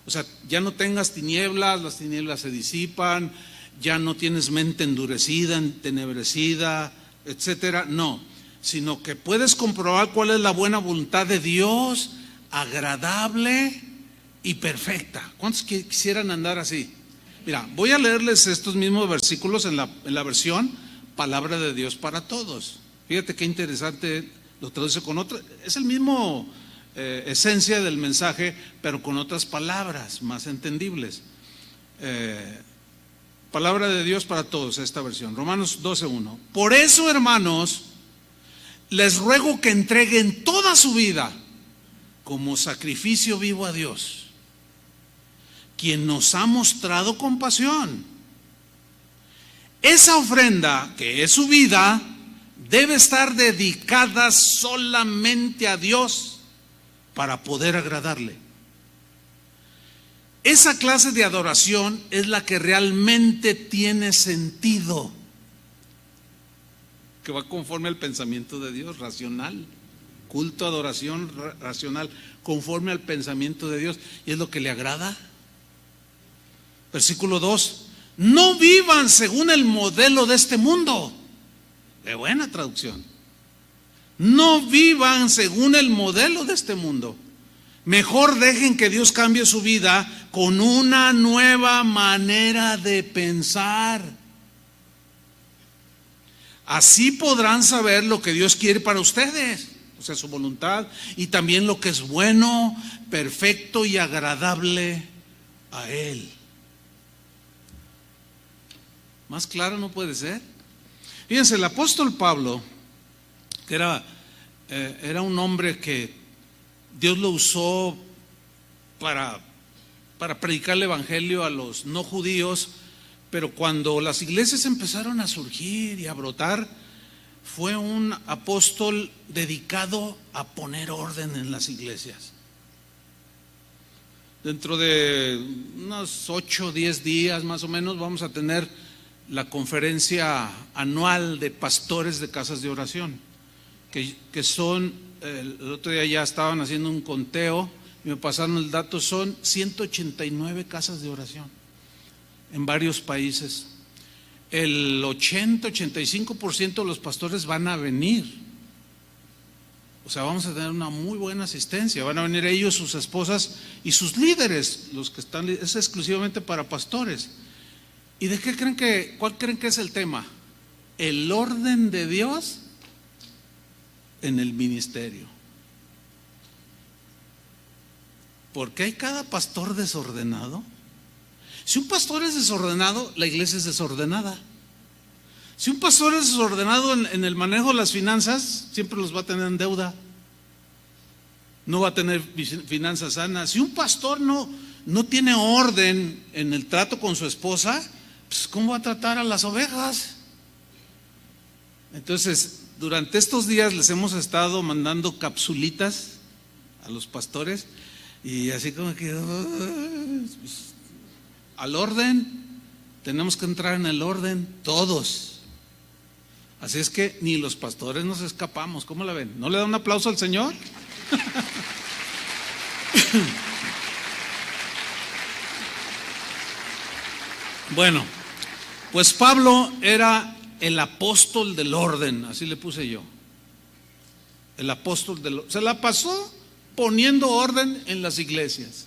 O sea, ya no tengas tinieblas, las tinieblas se disipan, ya no tienes mente endurecida, entenebrecida, etcétera. No, sino que puedes comprobar cuál es la buena voluntad de Dios, agradable y perfecta. ¿Cuántos quisieran andar así? Mira, voy a leerles estos mismos versículos en la versión Palabra de Dios para Todos. Fíjate qué interesante, lo traduce con otra, es el mismo esencia del mensaje, pero con otras palabras más entendibles. Palabra de Dios para Todos, esta versión, Romanos 12:1. Por eso, hermanos, les ruego que entreguen toda su vida como sacrificio vivo a Dios, quien nos ha mostrado compasión. esa ofrenda, que es su vida, debe estar dedicada solamente a Dios para poder agradarle. Esa clase de adoración es la que realmente tiene sentido, que va conforme al pensamiento de Dios, racional. Culto, adoración racional, conforme al pensamiento de Dios, y es lo que le agrada. Versículo 2: no vivan según el modelo de este mundo. De buena traducción. No vivan según el modelo de este mundo. Mejor dejen que Dios cambie su vida con una nueva manera de pensar. Así podrán saber lo que Dios quiere para ustedes, o sea, su voluntad, y también lo que es bueno, perfecto y agradable a Él. Más claro no puede ser. Fíjense, el apóstol Pablo, que era un hombre que Dios lo usó para predicar el evangelio a los no judíos, pero cuando las iglesias empezaron a surgir y a brotar, fue un apóstol dedicado a poner orden en las iglesias. Dentro de unos 8 o 10 días más o menos vamos a tener la conferencia anual de pastores de casas de oración, que son, el otro día ya estaban haciendo un conteo y me pasaron el dato, son 189 casas de oración en varios países. El 80-85% de los pastores van a venir. O sea, vamos a tener una muy buena asistencia. Van a venir ellos, sus esposas y sus líderes, los que están, es exclusivamente para pastores. ¿Y de qué cuál creen que es el tema? El orden de Dios en el ministerio. ¿Por qué hay cada pastor desordenado? Si un pastor es desordenado, la iglesia es desordenada. Si un pastor es desordenado en el manejo de las finanzas, siempre los va a tener en deuda. No va a tener finanzas sanas. Si un pastor no tiene orden en el trato con su esposa, pues ¿cómo va a tratar a las ovejas? Entonces, durante estos días les hemos estado mandando capsulitas a los pastores y así como que pues, al orden, tenemos que entrar en el orden todos. Así es que ni los pastores nos escapamos. ¿Cómo la ven? ¿No le da un aplauso al Señor? Bueno, pues Pablo era el apóstol del orden, así le puse yo. El apóstol del orden. Se la pasó poniendo orden en las iglesias,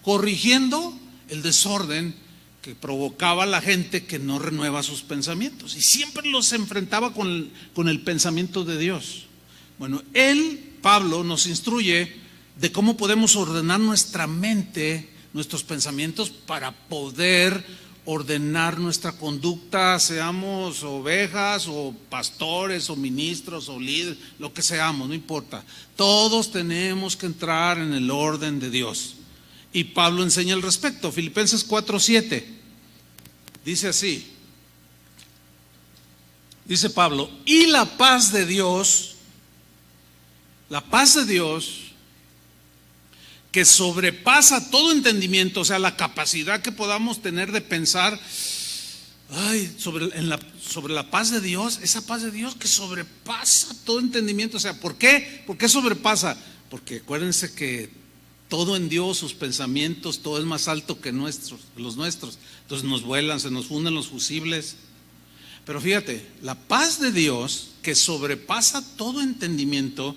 corrigiendo el desorden que provocaba a la gente que no renueva sus pensamientos, y siempre los enfrentaba con el pensamiento de Dios. Bueno, Pablo, nos instruye de cómo podemos ordenar nuestra mente, nuestros pensamientos, para poder ordenar nuestra conducta, seamos ovejas o pastores o ministros o líderes, lo que seamos, no importa. Todos tenemos que entrar en el orden de Dios. Y Pablo enseña al respecto. Filipenses 4:7 dice así, dice Pablo: y la paz de Dios que sobrepasa todo entendimiento, o sea, la capacidad que podamos tener de pensar sobre la paz de Dios, esa paz de Dios que sobrepasa todo entendimiento. O sea, ¿por qué? ¿Por qué sobrepasa? Porque acuérdense que todo en Dios, sus pensamientos, todo es más alto que los nuestros. Entonces nos vuelan, se nos funden los fusibles. Pero fíjate, la paz de Dios que sobrepasa todo entendimiento,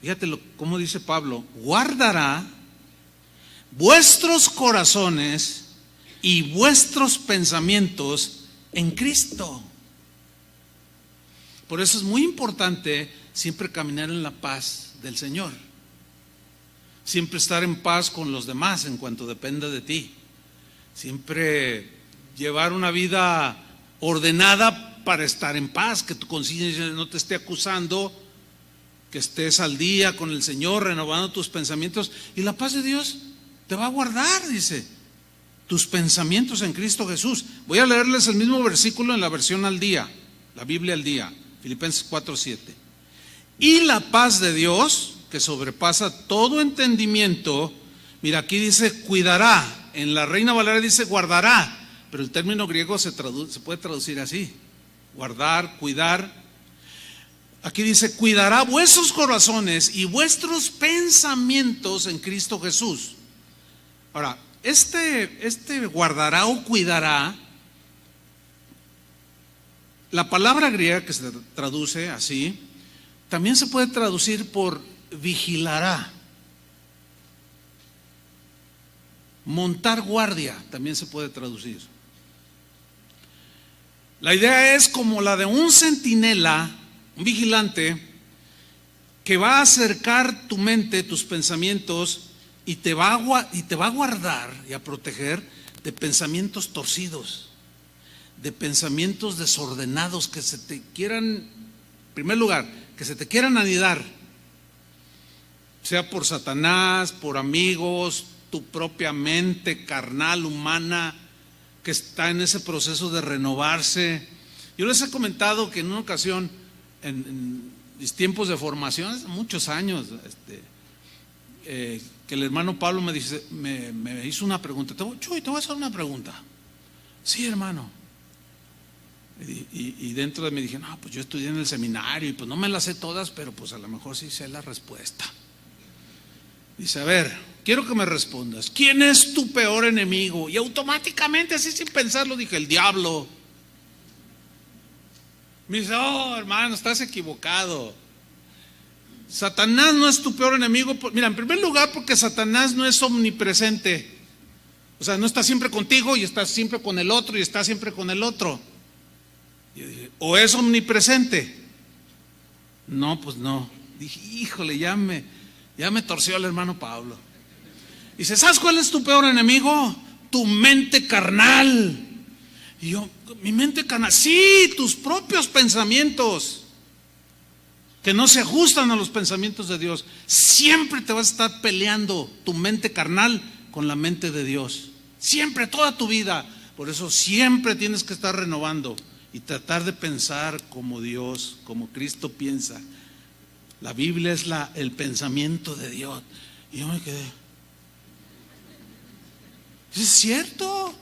fíjate cómo dice Pablo: guardará vuestros corazones y vuestros pensamientos en Cristo. Por eso es muy importante siempre caminar en la paz del Señor. Siempre estar en paz con los demás en cuanto dependa de ti. Siempre llevar una vida ordenada para estar en paz, que tu conciencia no te esté acusando, que estés al día con el Señor, renovando tus pensamientos, y la paz de Dios te va a guardar, dice. tus pensamientos en Cristo Jesús. Voy a leerles el mismo versículo en la versión al día, la Biblia al día, Filipenses 4:7. Y la paz de Dios, que sobrepasa todo entendimiento, mira, aquí dice cuidará, en la Reina Valera dice guardará, pero el término griego se puede traducir así, guardar, cuidar. Aquí dice cuidará vuestros corazones y vuestros pensamientos en Cristo Jesús. Ahora, este guardará o cuidará, la palabra griega que se traduce así, también se puede traducir por vigilará. Montar guardia también se puede traducir. La idea es como la de un centinela, un vigilante, que va a acercar tu mente, tus pensamientos, y te va a guardar y a proteger de pensamientos torcidos, de pensamientos desordenados que se te quieran, en primer lugar, que se te quieran anidar, sea por Satanás, por amigos, tu propia mente carnal, humana, que está en ese proceso de renovarse. Yo les he comentado que en una ocasión, en mis tiempos de formación, hace muchos años, que el hermano Pablo me hizo una pregunta. Chuy, te voy a hacer una pregunta. Sí, hermano. Y dentro de mí dije, no, pues yo estudié en el seminario y pues no me las sé todas, pero pues a lo mejor sí sé la respuesta. Dice, a ver, quiero que me respondas, ¿quién es tu peor enemigo? Y automáticamente, así sin pensarlo, dije, el diablo. Me dice, oh, hermano, estás equivocado. Satanás no es tu peor enemigo. Mira, en primer lugar, porque Satanás no es omnipresente. O sea, no está siempre contigo y está siempre con el otro y está siempre con el otro. Y yo dije, ¿o es omnipresente? No, pues no. Dije, híjole, ya me torció el hermano Pablo. Dice, ¿sabes cuál es tu peor enemigo? Tu mente carnal. Y yo, mi mente carnal, sí, tus propios pensamientos que no se ajustan a los pensamientos de Dios. Siempre te vas a estar peleando tu mente carnal con la mente de Dios. Siempre, toda tu vida. Por eso siempre tienes que estar renovando y tratar de pensar como Dios, como Cristo piensa. La Biblia es el pensamiento de Dios. Y yo me quedé. ¿Es cierto?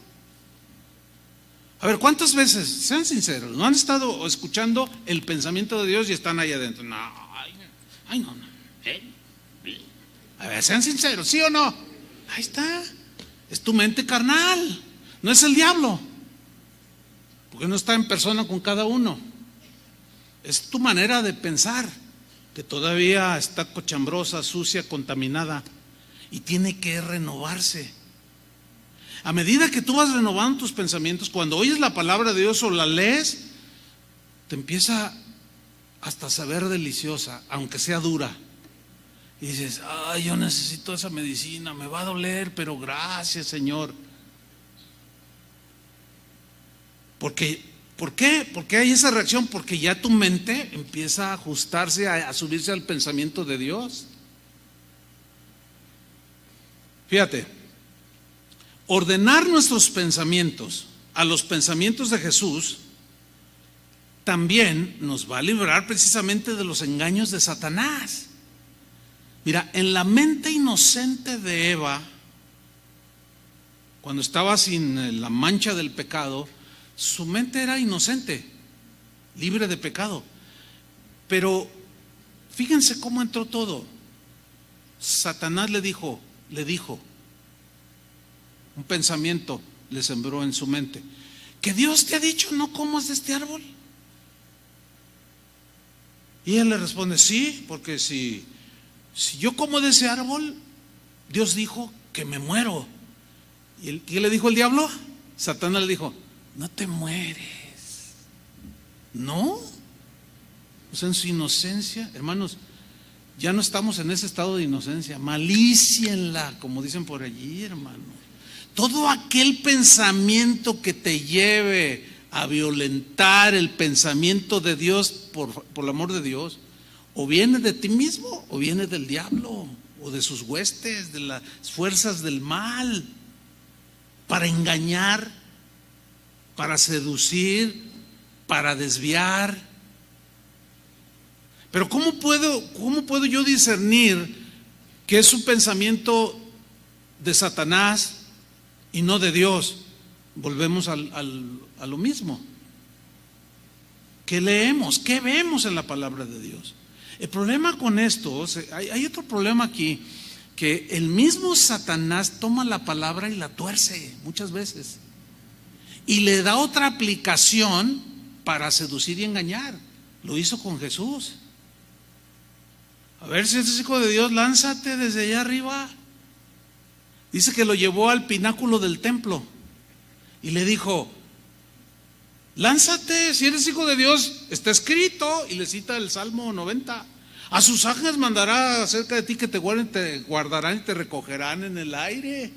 A ver, ¿cuántas veces, sean sinceros, no han estado escuchando el pensamiento de Dios y están ahí adentro? No, no. A ver, sean sinceros, ¿sí o no? Ahí está. Es tu mente carnal, no es el diablo, porque no está en persona con cada uno. Es tu manera de pensar, que todavía está cochambrosa, sucia, contaminada, y tiene que renovarse. A medida que tú vas renovando tus pensamientos, cuando oyes la palabra de Dios o la lees, te empieza hasta a saber deliciosa, aunque sea dura. Y dices, ay, yo necesito esa medicina, me va a doler, pero gracias, Señor. ¿Por qué? ¿Por qué hay esa reacción? Porque ya tu mente empieza a ajustarse, a subirse al pensamiento de Dios. Fíjate. Ordenar nuestros pensamientos a los pensamientos de Jesús también nos va a librar precisamente de los engaños de Satanás. Mira, en la mente inocente de Eva, cuando estaba sin la mancha del pecado, su mente era inocente, libre de pecado. Pero fíjense cómo entró todo. Satanás le dijo, un pensamiento le sembró en su mente, que Dios te ha dicho no comas de este árbol. Y él le responde, sí, porque si yo como de ese árbol, Dios dijo que me muero. ¿Y qué le dijo el diablo? Satanás le dijo, no te mueres. No. O sea, en su inocencia, hermanos, ya no estamos en ese estado de inocencia, malícienla, como dicen por allí, hermano. Todo aquel pensamiento que te lleve a violentar el pensamiento de Dios por el amor de Dios, o viene de ti mismo o viene del diablo o de sus huestes, de las fuerzas del mal. para engañar, para seducir, para desviar. Pero ¿cómo puedo yo discernir que es un pensamiento de Satanás y no de Dios? Volvemos a lo mismo. ¿Qué leemos? ¿Qué vemos en la palabra de Dios? El problema con esto, hay otro problema aquí, que el mismo Satanás toma la palabra y la tuerce muchas veces y le da otra aplicación para seducir y engañar. Lo hizo con Jesús. A ver, si eres hijo de Dios, lánzate desde allá arriba. Dice que lo llevó al pináculo del templo y le dijo: lánzate, si eres hijo de Dios, está escrito. Y le cita el Salmo 90. A sus ángeles mandará acerca de ti que te guarden, te guardarán y te recogerán en el aire.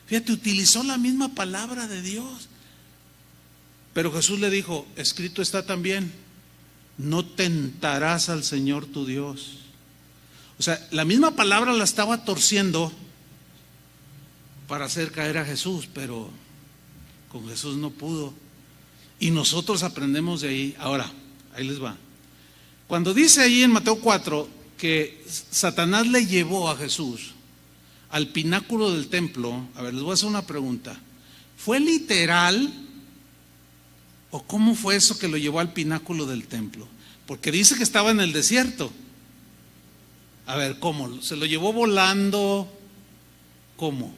Fíjate, utilizó la misma palabra de Dios. Pero Jesús le dijo: escrito está también, no tentarás al Señor tu Dios. O sea, la misma palabra la estaba torciendo para hacer caer a Jesús, pero con Jesús no pudo. Y nosotros aprendemos de ahí. Ahora, ahí les va. Cuando dice ahí en Mateo 4 que Satanás le llevó a Jesús al pináculo del templo, a ver, les voy a hacer una pregunta. ¿Fue literal o cómo fue eso que lo llevó al pináculo del templo? Porque dice que estaba en el desierto. A ver, ¿cómo? ¿Se lo llevó volando? ¿Cómo?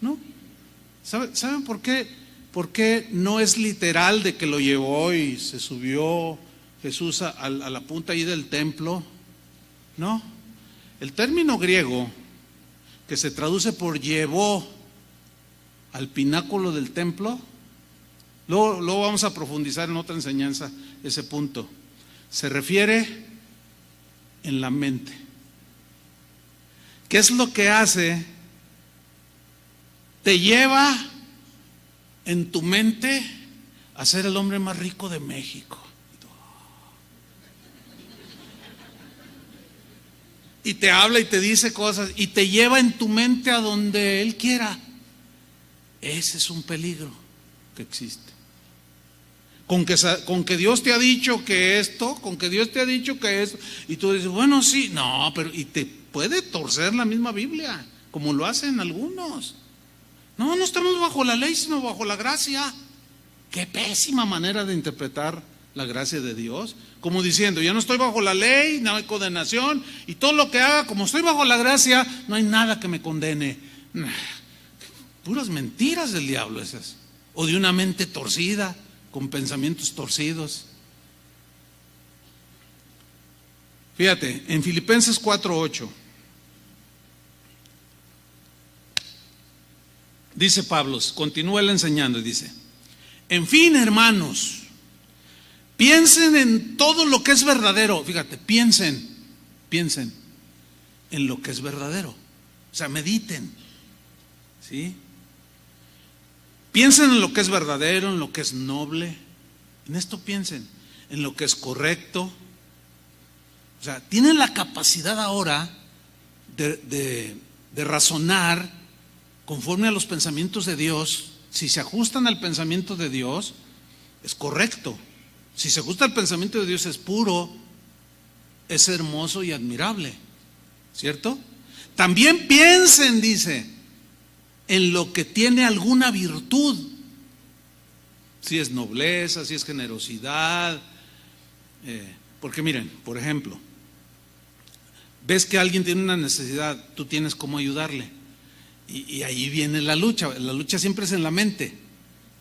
¿No? ¿Saben por qué? ¿Por qué no es literal de que lo llevó y se subió Jesús a la punta ahí del templo? No. El término griego que se traduce por llevó al pináculo del templo, luego vamos a profundizar en otra enseñanza ese punto. Se refiere en la mente. ¿Qué es lo que hace? Te lleva en tu mente a ser el hombre más rico de México. Y te habla y te dice cosas y te lleva en tu mente a donde Él quiera. Ese es un peligro que existe. Con que Dios te ha dicho que esto, con que Dios te ha dicho que esto, y tú dices, bueno, sí, no, pero y te puede torcer la misma Biblia, como lo hacen algunos. No estamos bajo la ley, sino bajo la gracia. Qué pésima manera de interpretar la gracia de Dios, como diciendo, ya no estoy bajo la ley, no hay condenación, y todo lo que haga, como estoy bajo la gracia, no hay nada que me condene. Puras mentiras del diablo esas, o de una mente torcida, con pensamientos torcidos. Fíjate, en Filipenses 4:8 dice Pablo, continúa él enseñando y dice: en fin, hermanos, piensen en todo lo que es verdadero. Fíjate, piensen en lo que es verdadero. O sea, mediten, ¿sí? Piensen en lo que es verdadero, en lo que es noble. En esto piensen, en lo que es correcto. O sea, tienen la capacidad ahora de razonar conforme a los pensamientos de Dios. Si se ajustan al pensamiento de Dios, es correcto. Si se ajusta al pensamiento de Dios, es puro, es hermoso y admirable, ¿cierto? También piensen, dice, en lo que tiene alguna virtud. Si es nobleza, si es generosidad. Porque miren, por ejemplo, ves que alguien tiene una necesidad, tú tienes cómo ayudarle. Y ahí viene la lucha. La lucha siempre es en la mente,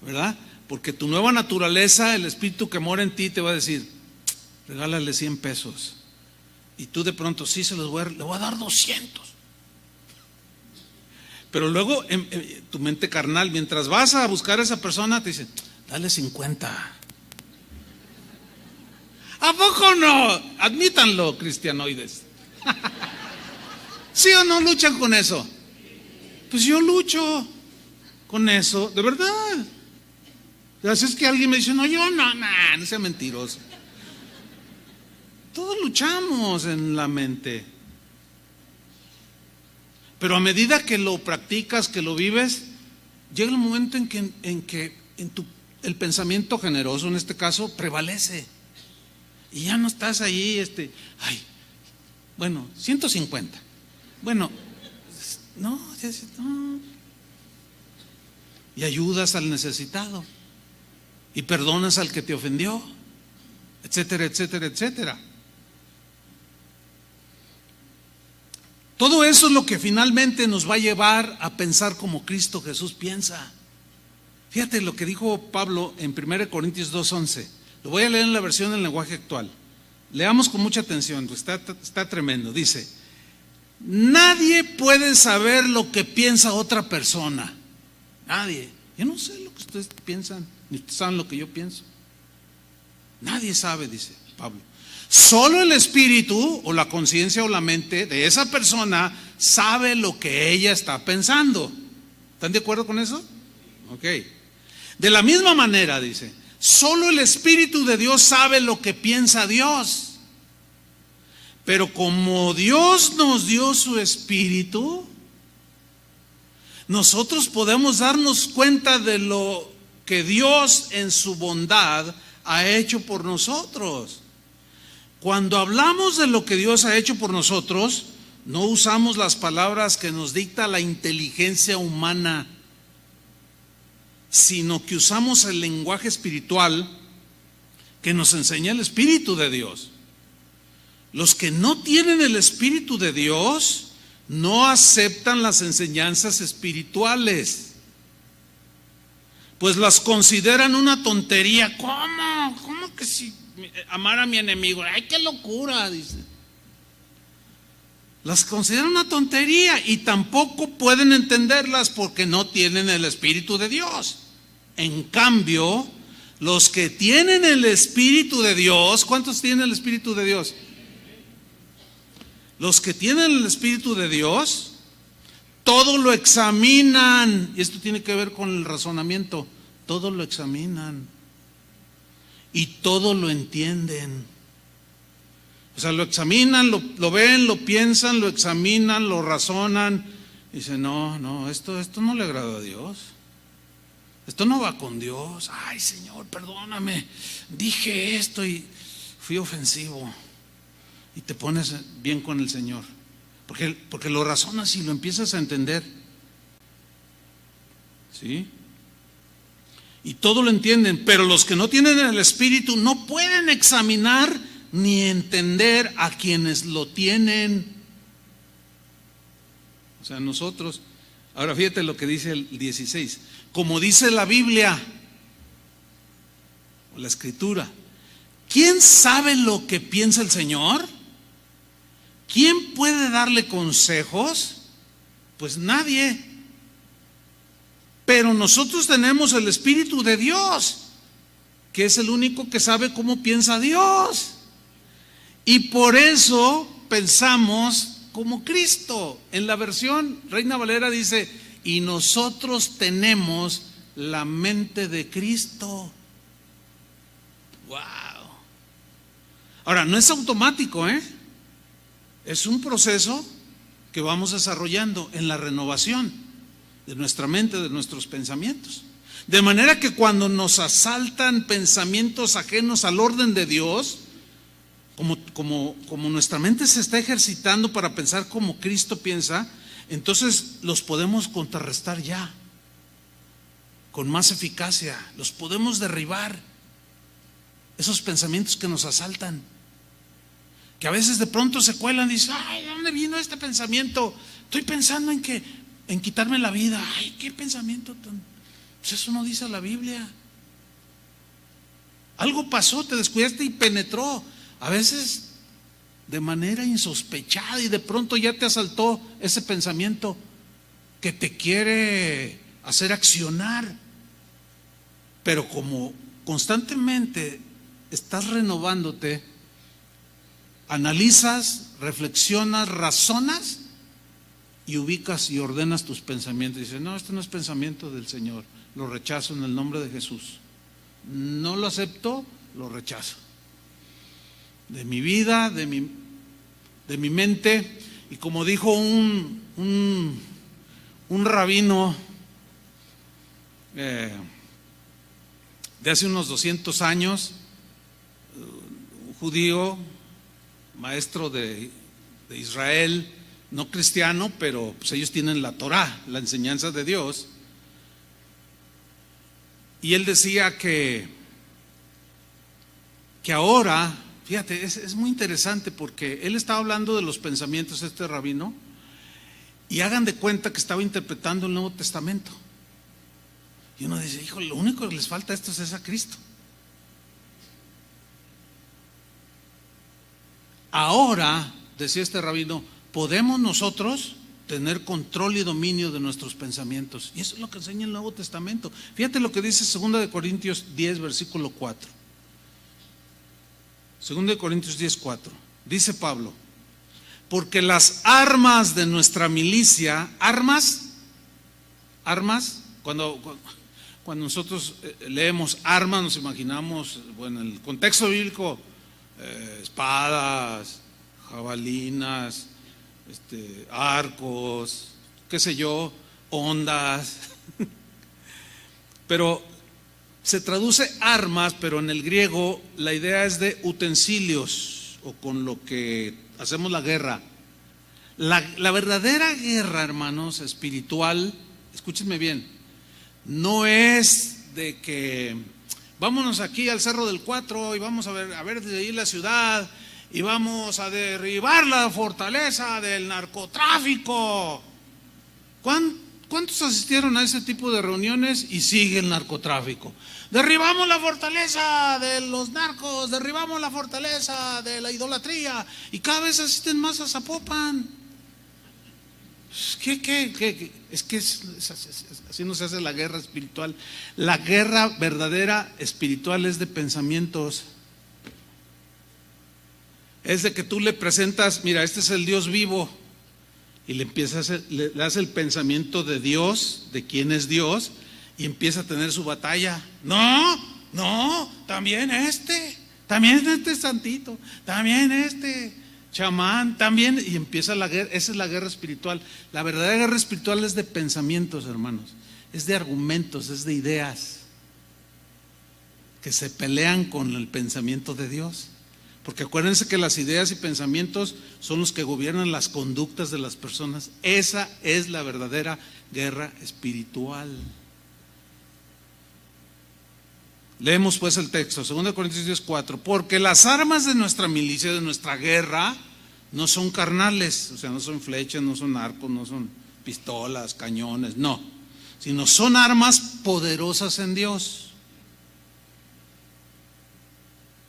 ¿verdad? Porque tu nueva naturaleza, el espíritu que mora en ti, te va a decir: regálale 100 pesos. Y tú de pronto, sí, le voy a dar 200. Pero luego tu mente carnal, mientras vas a buscar a esa persona, te dice: dale 50. ¿A poco no? Admítanlo, cristianoides. ¿Sí o no luchan con eso? Pues yo lucho con eso, de verdad. Así es que alguien me dice: no, yo no sea mentiroso. Todos luchamos en la mente. Pero a medida que lo practicas, que lo vives, llega el momento en que el pensamiento generoso, en este caso, prevalece. Y ya no estás ahí, ay, bueno, 150. Bueno, no. Y ayudas al necesitado. Y perdonas al que te ofendió, etcétera, etcétera, etcétera. Todo eso es lo que finalmente nos va a llevar a pensar como Cristo Jesús piensa. Fíjate lo que dijo Pablo en 1 Corintios 2:11. Lo voy a leer en la versión del lenguaje actual. Leamos con mucha atención, está tremendo. Dice: nadie puede saber lo que piensa otra persona. Nadie. Yo no sé lo que ustedes piensan, ni ustedes saben lo que yo pienso. Nadie sabe, dice Pablo. Solo el espíritu o la conciencia o la mente de esa persona sabe lo que ella está pensando. ¿Están de acuerdo con eso? Ok. De la misma manera, dice, solo el Espíritu de Dios sabe lo que piensa Dios. Pero como Dios nos dio su Espíritu, nosotros podemos darnos cuenta de lo que Dios en su bondad ha hecho por nosotros. Cuando hablamos de lo que Dios ha hecho por nosotros, no usamos las palabras que nos dicta la inteligencia humana, sino que usamos el lenguaje espiritual que nos enseña el Espíritu de Dios. Los que no tienen el Espíritu de Dios no aceptan las enseñanzas espirituales, pues las consideran una tontería. ¿Cómo que si amar a mi enemigo? ¡Ay, qué locura! Dice. Las consideran una tontería y tampoco pueden entenderlas porque no tienen el Espíritu de Dios. En cambio, los que tienen el Espíritu de Dios, ¿cuántos tienen el Espíritu de Dios? Los que tienen el Espíritu de Dios, todo lo examinan. Y esto tiene que ver con el razonamiento. Todo lo examinan y todo lo entienden. O sea, lo examinan, lo ven, lo piensan, lo examinan, lo razonan. Y dicen, no, esto no le agrada a Dios. Esto no va con Dios. Ay, Señor, perdóname. Dije esto y fui ofensivo. Y te pones bien con el Señor. Porque lo razonas y lo empiezas a entender. ¿Sí? Y todo lo entienden. Pero los que no tienen el Espíritu no pueden examinar ni entender a quienes lo tienen. O sea, nosotros. Ahora fíjate lo que dice el 16. Como dice la Biblia o la Escritura, ¿quién sabe lo que piensa el Señor? ¿Quién puede darle consejos? Pues nadie. Pero nosotros tenemos el Espíritu de Dios, que es el único que sabe cómo piensa Dios. Y por eso pensamos como Cristo. En la versión Reina Valera dice: y nosotros tenemos la mente de Cristo. Wow. Ahora, no es automático, es un proceso que vamos desarrollando en la renovación de nuestra mente, de nuestros pensamientos. De manera que cuando nos asaltan pensamientos ajenos al orden de Dios, como nuestra mente se está ejercitando para pensar como Cristo piensa, entonces los podemos contrarrestar ya, con más eficacia. Los podemos derribar, esos pensamientos que nos asaltan, que a veces de pronto se cuelan y dicen: ay, ¿de dónde vino este pensamiento? Estoy pensando en quitarme la vida. Ay, ¿qué pensamiento tan? Pues eso no dice la Biblia. Algo pasó, te descuidaste y penetró, a veces de manera insospechada, y de pronto ya te asaltó ese pensamiento que te quiere hacer accionar. Pero como constantemente estás renovándote, analizas, reflexionas, razonas y ubicas y ordenas tus pensamientos. Y dices: no, este no es pensamiento del Señor, lo rechazo en el nombre de Jesús. No lo acepto, lo rechazo. De mi vida, de mi mente. Y como dijo un rabino de hace unos 200 años, un judío, maestro de Israel, no cristiano, pero pues ellos tienen la Torá, la enseñanza de Dios. Y él decía que ahora, fíjate, es muy interesante porque él estaba hablando de los pensamientos de este rabino, y hagan de cuenta que estaba interpretando el Nuevo Testamento. Y uno dice, hijo, lo único que les falta a estos es a Cristo. Ahora, decía este rabino, podemos nosotros tener control y dominio de nuestros pensamientos. Y eso es lo que enseña el Nuevo Testamento. Fíjate lo que dice 2 Corintios 10, versículo 4. 2 Corintios 10, 4. Dice Pablo, porque las armas de nuestra milicia, armas, cuando nosotros leemos armas, nos imaginamos, bueno, en el contexto bíblico, espadas, jabalinas, arcos, qué sé yo, ondas, pero se traduce armas, pero en el griego la idea es de utensilios, o con lo que hacemos la guerra. La verdadera guerra, hermanos, espiritual, escúchenme bien, no es de que vámonos aquí al Cerro del Cuatro y vamos a ver desde ahí la ciudad y vamos a derribar la fortaleza del narcotráfico. ¿Cuántos asistieron a ese tipo de reuniones y sigue el narcotráfico? Derribamos la fortaleza de los narcos, derribamos la fortaleza de la idolatría, y cada vez asisten más a Zapopan. ¿Qué? Es que así no se hace la guerra espiritual. La guerra verdadera espiritual es de pensamientos. Es de que tú le presentas, mira, este es el Dios vivo, y le das el pensamiento de Dios, de quién es Dios, y empieza a tener su batalla. No, también este santito, también este chamán, también, y empieza la guerra. Esa es la guerra espiritual. La verdadera guerra espiritual es de pensamientos, hermanos, es de argumentos, es de ideas que se pelean con el pensamiento de Dios. Porque acuérdense que las ideas y pensamientos son los que gobiernan las conductas de las personas. Esa es la verdadera guerra espiritual. Leemos pues el texto, 2 Corintios 10, 4. Porque las armas de nuestra milicia, de nuestra guerra, no son carnales, o sea, no son flechas, no son arcos, no son pistolas, cañones, no, sino son armas poderosas en Dios.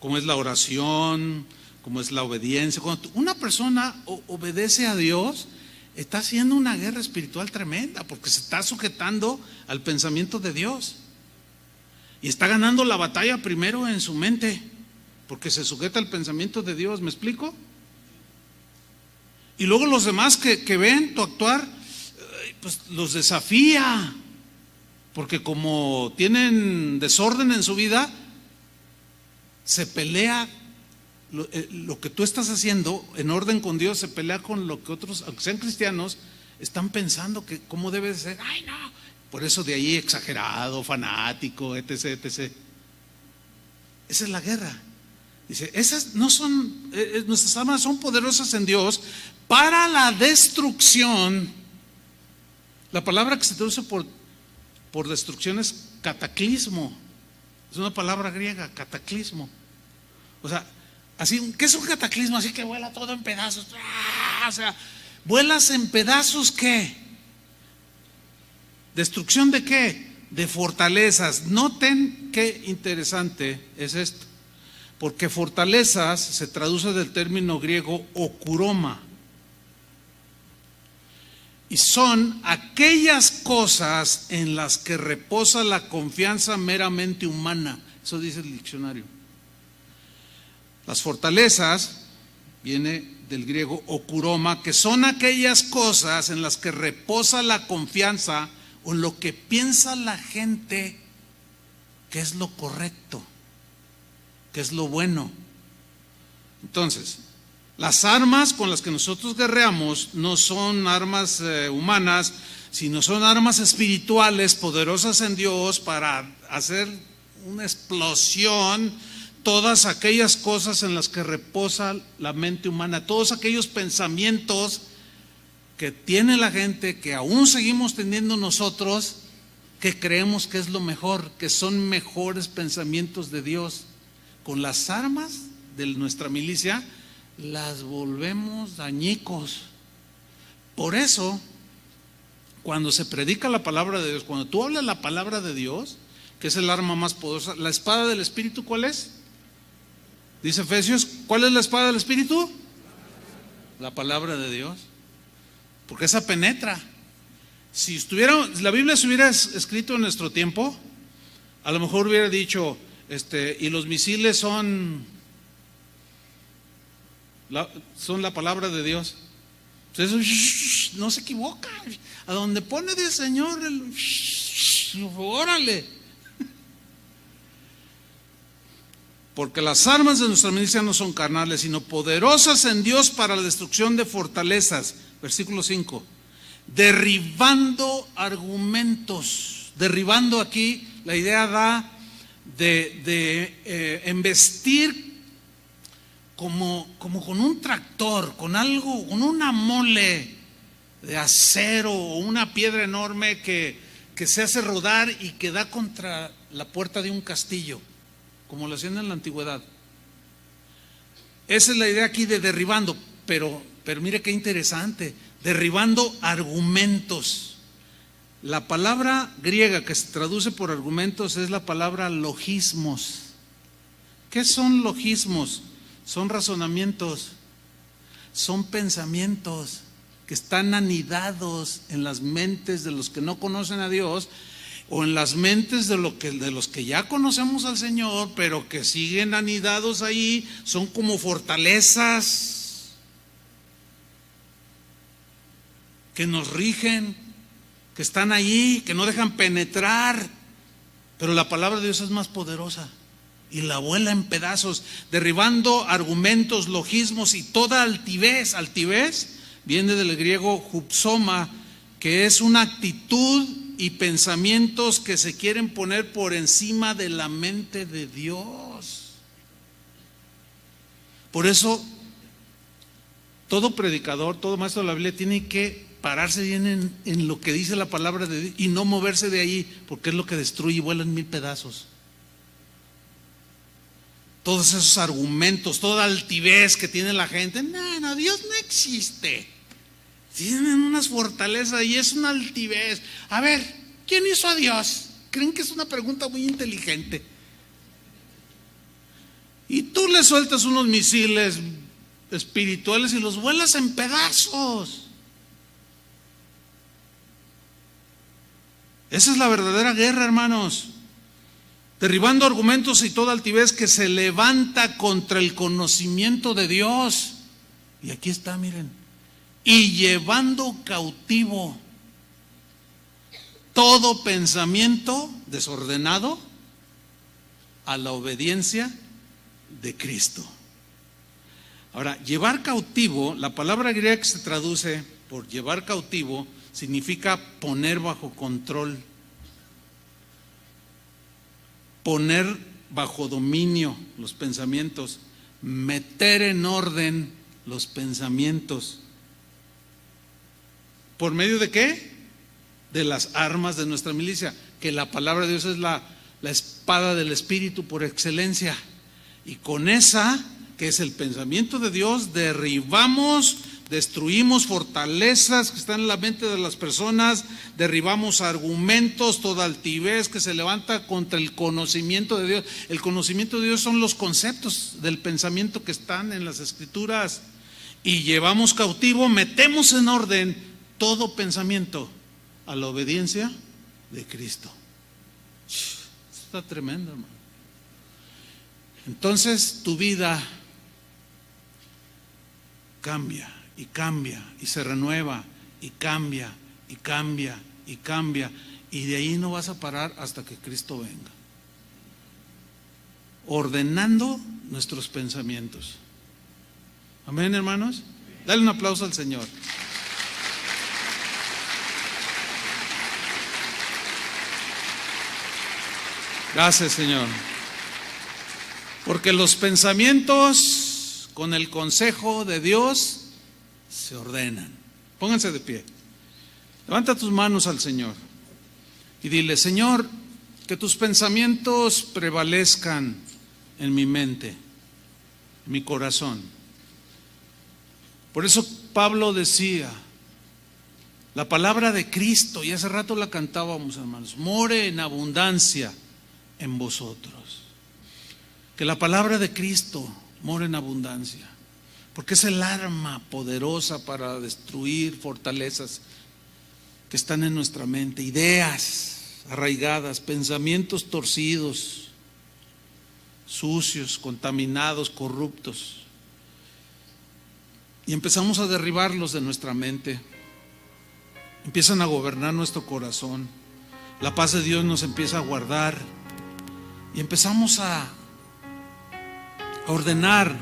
Como es la oración, como es la obediencia. Cuando una persona obedece a Dios, está haciendo una guerra espiritual tremenda, porque se está sujetando al pensamiento de Dios. Y está ganando la batalla primero en su mente, porque se sujeta al pensamiento de Dios. ¿Me explico? Y luego los demás que ven tu actuar, pues los desafía, porque como tienen desorden en su vida, se pelea. Lo que tú estás haciendo en orden con Dios se pelea con lo que otros, aunque sean cristianos, están pensando que cómo debe de ser. Ay, no, por eso de ahí exagerado, fanático, etc. Esa es la guerra. Dice, esas no son, nuestras armas son poderosas en Dios para la destrucción. La palabra que se traduce por destrucción es cataclismo. Es una palabra griega, cataclismo. O sea, así, ¿qué es un cataclismo? Así que vuela todo en pedazos. O sea, ¿vuelas en pedazos qué? ¿Destrucción de qué? De fortalezas. Noten qué interesante es esto. Porque fortalezas se traduce del término griego okuroma. Y son aquellas cosas en las que reposa la confianza meramente humana. Eso dice el diccionario. Las fortalezas, viene del griego okuroma, que son aquellas cosas en las que reposa la confianza o en lo que piensa la gente que es lo correcto, que es lo bueno. Entonces, Las armas con las que nosotros guerreamos no son armas humanas, sino son armas espirituales poderosas en Dios para hacer una explosión todas aquellas cosas en las que reposa la mente humana, todos aquellos pensamientos que tiene la gente, que aún seguimos teniendo nosotros, que creemos que es lo mejor, que son mejores pensamientos de Dios. Con las armas de nuestra milicia las volvemos dañicos. Por eso, cuando se predica la palabra de Dios, cuando tú hablas la palabra de Dios, que es el arma más poderosa, la espada del Espíritu, ¿cuál es? Dice Efesios, ¿cuál es la espada del Espíritu? La palabra de Dios, porque esa penetra. Si la Biblia se hubiera escrito en nuestro tiempo, a lo mejor hubiera dicho, y los misiles son la palabra de Dios. Entonces, no se equivoca. A donde pone del Señor, órale. Porque las armas de nuestra milicia no son carnales, sino poderosas en Dios para la destrucción de fortalezas. Versículo 5. Derribando argumentos. Derribando, aquí la idea da de embestir como con un tractor, con algo, con una mole de acero o una piedra enorme que se hace rodar y que da contra la puerta de un castillo, como lo hacían en la antigüedad. Esa es la idea aquí de derribando, pero mire qué interesante, derribando argumentos. La palabra griega que se traduce por argumentos es la palabra logismos. ¿Qué son logismos? Son razonamientos, son pensamientos que están anidados en las mentes de los que no conocen a Dios, o en las mentes de los que ya conocemos al Señor, pero que siguen anidados ahí. Son como fortalezas que nos rigen, que están ahí, que no dejan penetrar. Pero la palabra de Dios es más poderosa y la vuela en pedazos, derribando argumentos, logismos y toda altivez. Altivez viene del griego hupsoma, que es una actitud y pensamientos que se quieren poner por encima de la mente de Dios. Por eso, todo predicador, todo maestro de la Biblia tiene que pararse bien en lo que dice la palabra de Dios y no moverse de ahí, porque es lo que destruye y vuela en mil pedazos. Todos esos argumentos, toda altivez que tiene la gente, no, Dios no existe. Tienen unas fortalezas y es una altivez. A ver, ¿quién hizo a Dios? Creen que es una pregunta muy inteligente. Y tú le sueltas unos misiles espirituales y los vuelas en pedazos. Esa es la verdadera guerra, hermanos. Derribando argumentos y toda altivez que se levanta contra el conocimiento de Dios. Y aquí está, miren. Y llevando cautivo todo pensamiento desordenado a la obediencia de Cristo. Ahora, llevar cautivo, la palabra griega que se traduce por llevar cautivo significa poner bajo control, poner bajo dominio los pensamientos, meter en orden los pensamientos. ¿Por medio de qué? De las armas de nuestra milicia, que la palabra de Dios es la espada del Espíritu por excelencia. Y con esa, que es el pensamiento de Dios, derribamos, destruimos fortalezas que están en la mente de las personas, derribamos argumentos, toda altivez que se levanta contra el conocimiento de Dios. El conocimiento de Dios son los conceptos del pensamiento que están en las Escrituras. Y llevamos cautivo, metemos en orden todo pensamiento a la obediencia de Cristo. Está tremendo, hermano. Entonces tu vida cambia y cambia y se renueva y cambia y cambia y cambia, y de ahí no vas a parar hasta que Cristo venga, ordenando nuestros pensamientos. Amén, hermanos. Dale un aplauso al Señor. Gracias, Señor. Porque los pensamientos con el consejo de Dios se ordenan. Pónganse de pie. Levanta tus manos al Señor y dile: Señor, que tus pensamientos prevalezcan en mi mente, en mi corazón. Por eso Pablo decía, la palabra de Cristo, y hace rato la cantábamos, hermanos, more en abundancia en vosotros. Que la palabra de Cristo more en abundancia, porque es el arma poderosa para destruir fortalezas que están en nuestra mente, ideas arraigadas, pensamientos torcidos, sucios, contaminados, corruptos. Y empezamos a derribarlos de nuestra mente. Empiezan a gobernar nuestro corazón. La paz de Dios nos empieza a guardar. Y empezamos a ordenar,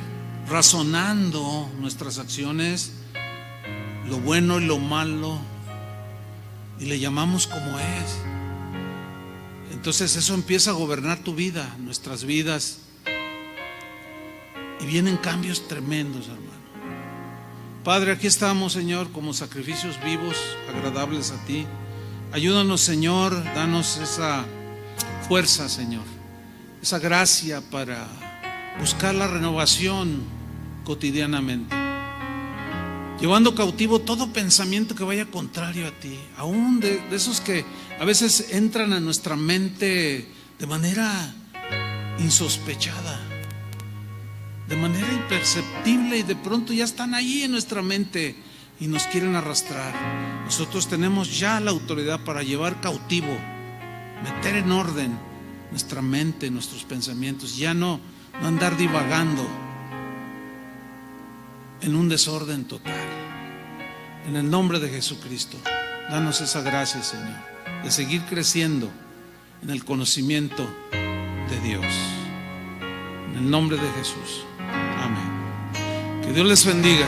razonando nuestras acciones, lo bueno y lo malo, y le llamamos como es. Entonces eso empieza a gobernar tu vida, nuestras vidas, y vienen cambios tremendos, hermano. Padre, aquí estamos, Señor, como sacrificios vivos, agradables a ti. Ayúdanos, Señor, danos esa fuerza, Señor, esa gracia para buscar la renovación cotidianamente, llevando cautivo todo pensamiento que vaya contrario a ti, aún de esos que a veces entran a nuestra mente de manera insospechada, de manera imperceptible, y de pronto ya están ahí en nuestra mente y nos quieren arrastrar. Nosotros tenemos ya la autoridad para llevar cautivo, meter en orden nuestra mente, nuestros pensamientos, ya no andar divagando en un desorden total. En el nombre de Jesucristo, danos esa gracia, Señor, de seguir creciendo en el conocimiento de Dios. En el nombre de Jesús. Amén. Que Dios les bendiga.